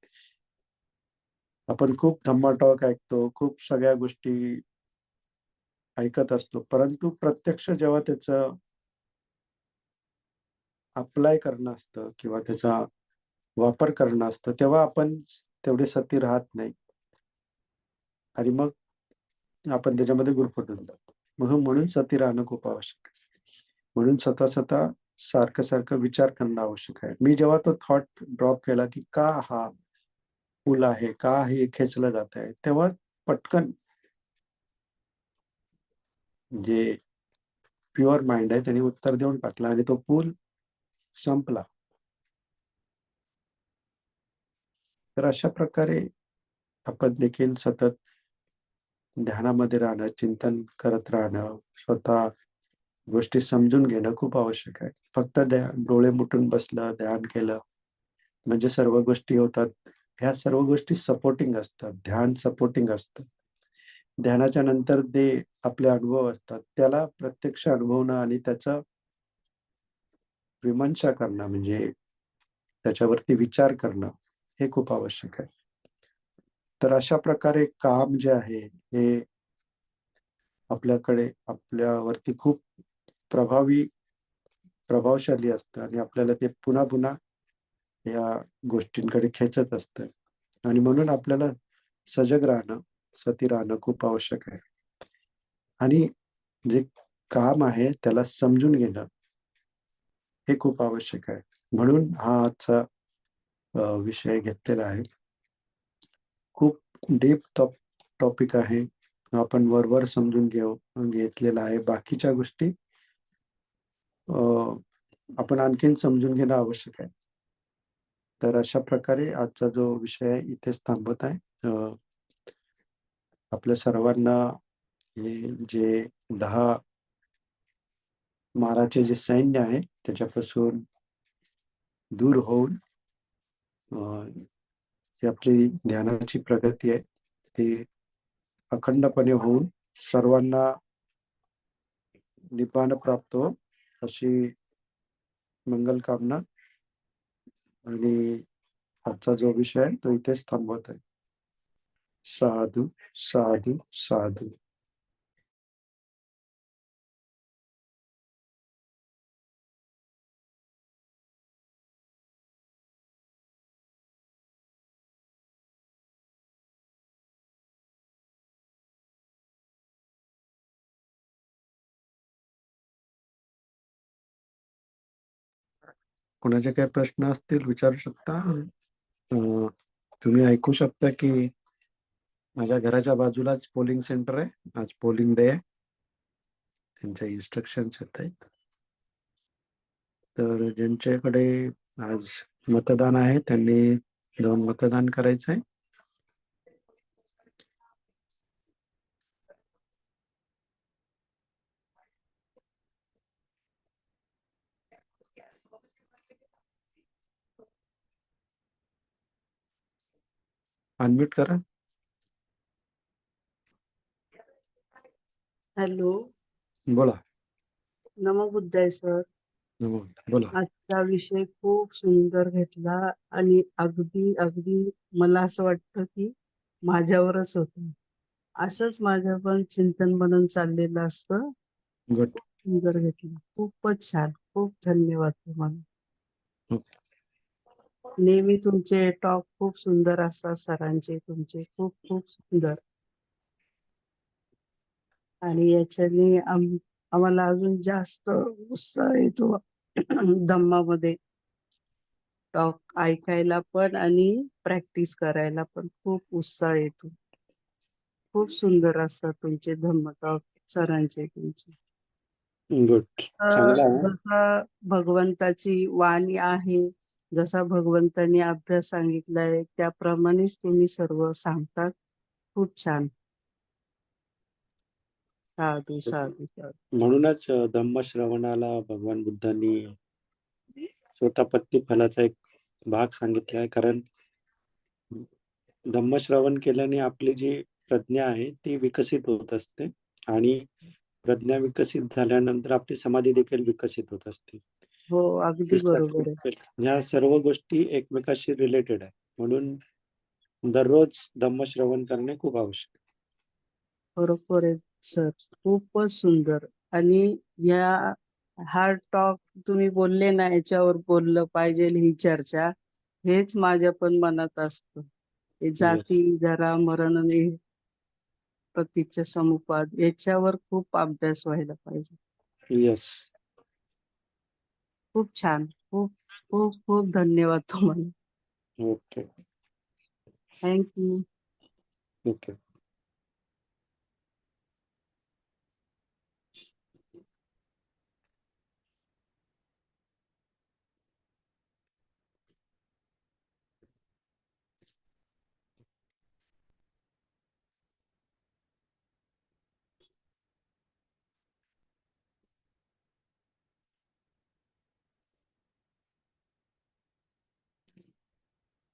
आपण खूप धम्मा टॉक ऐकतो, खूप सगळ्या गोष्टी ऐकत असतो, परंतु प्रत्यक्ष जेव्हा त्याचं अप्लाय करणं असतं किंवा त्याचा वापर करणं असतं, तेव्हा आपण तेवढे सती राहत नाही आणि मग आपण त्याच्यामध्ये गुरफटून जातो. म्हणून सती राहणं खूप आवश्यक आहे. म्हणून स्वतः सारखं विचार करणं आवश्यक आहे. मी जेव्हा तो थॉट ड्रॉप केला, की का हा पूल आहे, का हे खेचलं जात आहे, तेव्हा पटकन जे प्युअर माइंड आहे त्याने उत्तर देऊन टाकलं आणि तो पूल संपला. तर अशा प्रकारे आपण देखील सतत ध्यानामध्ये राहणं, चिंतन करत राहणं, स्वतः गोष्टी समजून घेणं खूप आवश्यक आहे. फक्त डोळे मिटून बसलं, ध्यान केलं म्हणजे सर्व गोष्टी होतात. ह्या सर्व गोष्टी सपोर्टिंग असतात. ध्यान सपोर्टिंग असतं. ध्यानाच्या नंतर ते आपले अनुभव असतात. त्याला प्रत्यक्ष अनुभवणं आणि त्याचं विमर्श करणं म्हणजे त्याच्यावरती विचार करणं हे खूप आवश्यक आहे. तर अशा प्रकारे काम जे आहे हे आपल्यावरती खूप प्रभावशाली असतं आणि आपल्याला ते पुन्हा या गोष्टींकडे खेचत असतं आणि म्हणून आपल्याला सजग राहणं, सती राहणं खूप आवश्यक आहे. आणि जे काम आहे त्याला समजून घेणं हे खूप आवश्यक आहे. म्हणून हा आजचा विषय घेतलेला आहे. खूप डीप टॉपिक आहे. आपण वरवर समजून घेतलेला आहे. बाकीच्या गोष्टी आपण आणखीन समजून घेणं आवश्यक आहे. तर अशा प्रकारे आजचा जो विषय आहे इथेच थांबत आहे. आपल्या सर्वांना हे जे 10 माराचे जे सैन्य आहे त्याच्यापासून दूर होऊन जी आपली ध्यानाची प्रगती आहे ती अखंडपणे होऊन सर्वांना निब्बाण प्राप्त हो अशी मंगल कामना आणि आजचा जो विषय आहे तो इथेच थांबवत आहे. साधू साधू साधू. कोणाचे काही प्रश्न असतील विचारू शकता. तुम्ही ऐकू शकता की माझ्या घराच्या बाजूलाच पोलिंग सेंटर आहे. आज पोलिंग डे आहे. त्यांच्या इन्स्ट्रक्शन्स येत आहेत. तर ज्यांच्याकडे आज मतदान आहे त्यांनी जाऊन मतदान करायचं आहे. अनम्यूट करा. हॅलो, बोला. नमो बुद्धाय सर. बोला. आजचा विषय खूप सुंदर घेतला आणि अगदी मला असं वाटतं की माझ्यावरच होतं. असंच माझं पण चिंतन मनन चाललेलं असतं. गुड. खूप सुंदर घेतलं, खूपच छान. खूप धन्यवाद तुम्हाला. नेहमी तुमचे टॉक खूप सुंदर असतात सरांचे, तुमचे खूप खूप सुंदर. आणि याच्याने आम्हाला अजून जास्त उत्साह येतो धम्मामध्ये टॉक ऐकायला पण आणि प्रॅक्टिस करायला पण खूप उत्साह येतो. खूप सुंदर असतात तुमचे धम्म टॉक सरांचे तुमचे. गुड. चांगला आहे. जसा भगवंताची वाणी आहे, जसा भगवंतानी अभ्यास सांगितलाय त्याप्रमाणेच तुम्ही सर्व सांगतात. खूप छान. साधू साधू साधू. म्हणूनच धम्मश्रवणाला भगवान बुद्धांनी स्वतः पत्ती फलाचा एक भाग सांगितला आहे. कारण धम्मश्रवण केल्याने आपली जी प्रज्ञा आहे ती विकसित होत असते आणि प्रज्ञा विकसित झाल्यानंतर आपली समाधी देखील विकसित होत असते. हो, अगदी बरोबर आहे. ह्या सर्व गोष्टी एकमेकाशी रिलेटेड आहे. म्हणून दररोज धम्मश्रवण करणे खूप आवश्यक आहे. बरोबर आहे सर. खूपच सुंदर. आणि या हा टॉक तुम्ही बोलले ना, याच्यावर बोललं पाहिजे ही चर्चा, हेच माझ्या पण मनात असतं. हे येस, जाती, जरा, मरण आणि प्रतीच्या समुपाद याच्यावर खूप अभ्यास व्हायला पाहिजे. येस. खूप छान. खूप खूप खूप धन्यवाद तुम्हाला. Okay, thank you. ओके.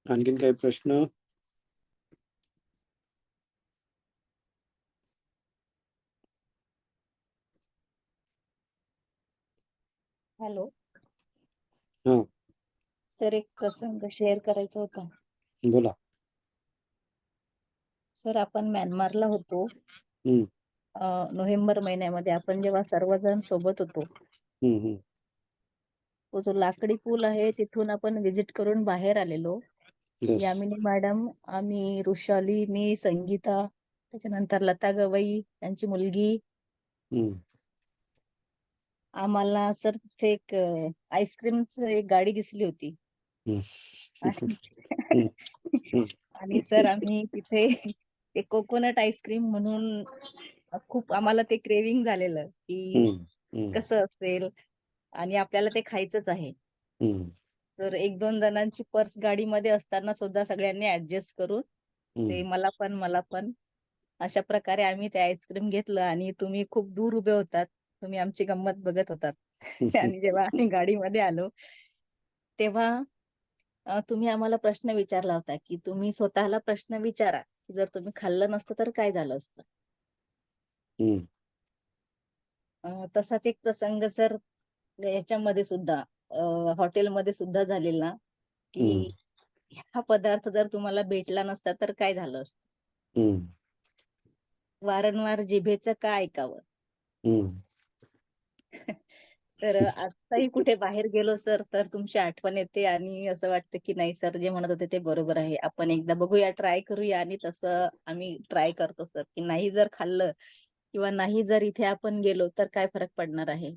आणखीन काही प्रश्न? हॅलो हा, सर, एक प्रसंग शेअर करायचा होता. बोला. सर, आपण म्यानमारला होतो. हम्म, नोव्हेंबर महिन्यामध्ये आपण जेव्हा सर्वजण सोबत होतो, हम्म, हम्म. तो जो लाकडी पूल आहे तिथून आपण व्हिजिट करून बाहेर आलेलो. येस. यामिनी मॅडम, आम्ही, रुशाली, मी, संगीता, त्याच्यानंतर लता गवई, त्यांची मुलगी. हम्म, आम्हाला सर तिथे एक आईस्क्रीमची एक गाडी दिसली होती. हम्म. आणि हम्म, हम्म, आणि सर आम्ही तिथे ते कोकोनट आईस्क्रीम म्हणून खूप आम्हाला ते क्रेविंग झालेलं की हम्म, हम्म, कसं असेल, आणि आपल्याला ते खायचंच आहे. हम्म, तर 1-2 जणांची पर्स गाडीमध्ये असताना सुद्धा सगळ्यांनी ऍडजस्ट करून ते हम्म. मला पण अशा प्रकारे आम्ही ते आईस्क्रीम घेतलं. आणि तुम्ही खूप दूर उभे होतात, तुम्ही आमची गंमत बघत होतात. आणि जेव्हा आम्ही गाडीमध्ये आलो तेव्हा तुम्ही आम्हाला प्रश्न विचारला होता की तुम्ही स्वतःला प्रश्न विचारा की जर तुम्ही खाल्लं नसतं तर काय झालं असतं. हम्म. तसाच एक प्रसंग सर याच्यामध्ये सुद्धा हॉटेलमध्ये सुद्धा झालेला हम्म, की हा पदार्थ जर तुम्हाला भेटला नसता तर काय झालं असतं. हम्म, वारंवार जिभेचं का ऐकावं. हम्म. तर आताही कुठे बाहेर गेलो सर तर तुमची आठवण येते आणि असं वाटतं की नाही, सर जे म्हणत होते ते बरोबर आहे, आपण एकदा बघूया, ट्राय करूया. आणि तसं आम्ही ट्राय करतो सर की नाही जर खाल्लं किंवा नाही जर इथे आपण गेलो तर काय फरक पडणार आहे.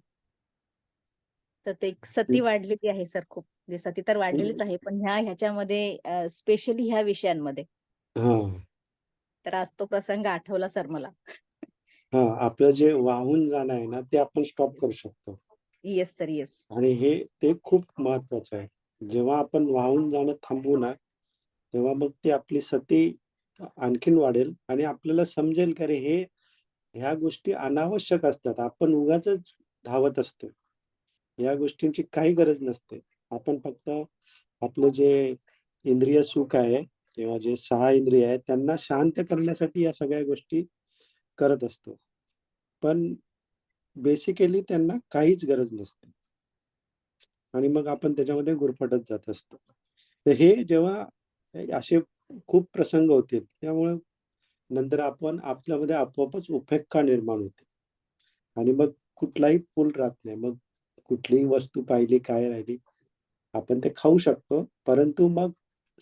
तर ते एक सती वाढलेली आहे सर खूप. म्हणजे सती तर वाढलेलीच आहे, पण ह्याच्यामध्ये स्पेशली ह्या विषयांमध्ये. हा, तर आज तो प्रसंग आठवला सर मला. हा. आपलं जे वाहून जाणं आहे ना ते आपण स्टॉप करू शकतो. Yes sir, yes. आणि हे ते खूप महत्वाचं आहे. जेव्हा आपण वाहून जाणं थांबवू ना तेव्हा मग ती आपली सती आणखीन वाढेल आणि आपल्याला समजेल की अरे ह्या गोष्टी अनावश्यक असतात. आपण उगाचच धावत असतो. या गोष्टींची काही गरज नसते. आपण फक्त आपलं जे इंद्रिय सुख आहे किंवा जे 6 इंद्रिय आहेत त्यांना शांत करण्यासाठी या सगळ्या गोष्टी करत असतो. पण बेसिकली त्यांना काहीच गरज नसते. आणि मग आपण त्याच्यामध्ये गुरफटत जात असतो. तर हे जेव्हा असे खूप प्रसंग होतील त्यामुळे नंतर आपण आपल्यामध्ये आपोआपच उपेक्षा निर्माण होते. आणि मग कुठलाही पूल राहत नाही. मग कुठलीही वस्तू पाहिली, काय राहिली, आपण ते खाऊ शकतो. परंतु मग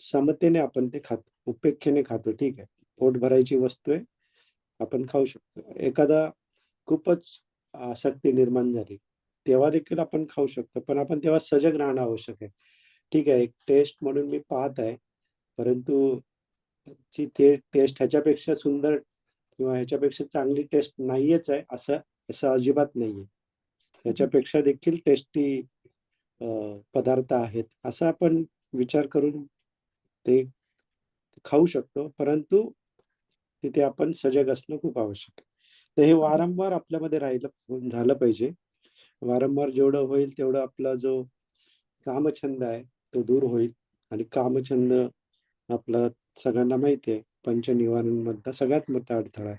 समतेने आपण ते खातो. उपेक्षेने खातो. ठीक आहे. पोट भरायची वस्तू आहे. आपण खाऊ शकतो. एखादा खूपच आसक्ती निर्माण झाली, तेव्हा देखील आपण खाऊ शकतो. पण आपण तेव्हा सजग राहणं आवश्यक आहे. ठीक आहे, एक टेस्ट म्हणून मी पाहत आहे. परंतु ची ते टेस्ट ह्याच्यापेक्षा सुंदर किंवा ह्याच्यापेक्षा चांगली टेस्ट नाहीयेच आहे असं असं अजिबात नाहीये. ह्याच्यापेक्षा देखील टेस्टी पदार्थ आहेत. असा आपण विचार करून ते खाऊ शकतो. परंतु तिथे आपण सजग असणं खूप आवश्यक आहे. तर हे वारंवार आपल्यामध्ये राहिलं झालं पाहिजे. वारंवार जेवढं होईल तेवढं आपला जो कामछंद आहे तो दूर होईल. आणि कामछंद आपला सगळ्यांना माहिती आहे पंचनिवारणमधला सगळ्यात मोठा अडथळा आहे.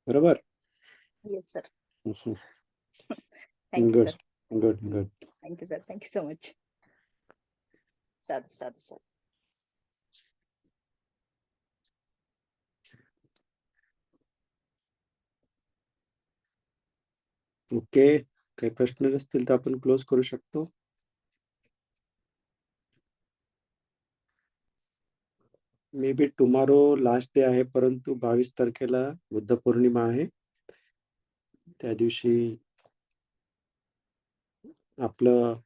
बरोबर. Yes sir. Good thank you sir. Good good. Thank you sir. Thank you so much. साधू साधू सर. ओके, काही प्रश्न नसतील तर आपण क्लोज करू शकतो. May be tomorrow last day आहे, परंतु 22 तारखेला बुद्ध पौर्णिमा आहे. त्या दिवशी आपलं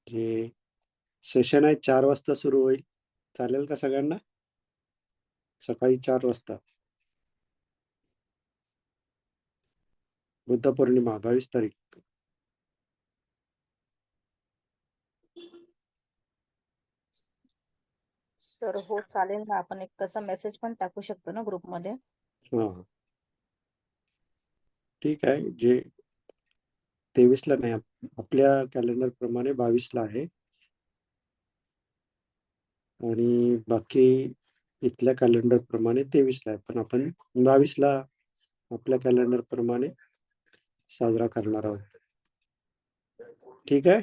जे सेशन आहे 4 वाजता सुरू होईल. चालेल का सगळ्यांना? सकाळी 4 वाजता. बुद्ध पौर्णिमा 22 तारीख. सर हो चालेल ना. आपण एक तसा मेसेज पण टाकू शकतो ना ग्रुपमध्ये. हा, ठीक आहे. जे 23ला नाही, आपल्या कॅलेंडर प्रमाणे 22ला आहे. आणि बाकी इथल्या कॅलेंडर प्रमाणे 23ला आहे, पण आपण 22ला आपल्या कॅलेंडर प्रमाणे साजरा करणार आहोत. ठीक आहे.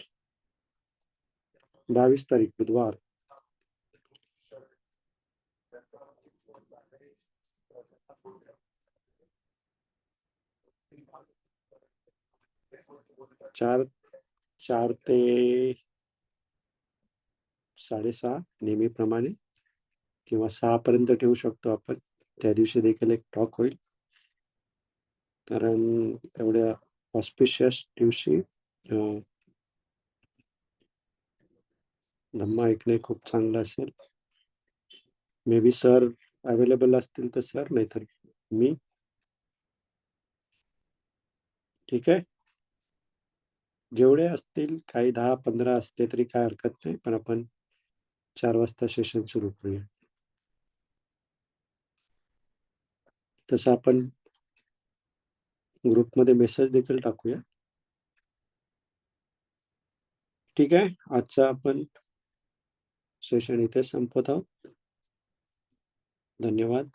22 तारीख बुधवार. चार ते 6:30 नेहमीप्रमाणे, किंवा 6 पर्यंत ठेवू शकतो आपण. त्या दिवशी देखील एक टॉक होईल, कारण एवढ्या ऑस्पिशियस दिवशी धम्म ऐकणे खूप चांगलं असेल. मे बी सर अवेलेबल असतील तर सर, नाहीतर मी. ठीक आहे. जेवढे असतील, काही 10-15 असले तरी काय हरकत नाही, पण आपण 4 वाजता सेशन सुरू करूया. तसं आपण ग्रुपमध्ये मेसेज देखील टाकूया. ठीक आहे. आजचा आपण सेशन इथे संपवत आहोत. धन्यवाद.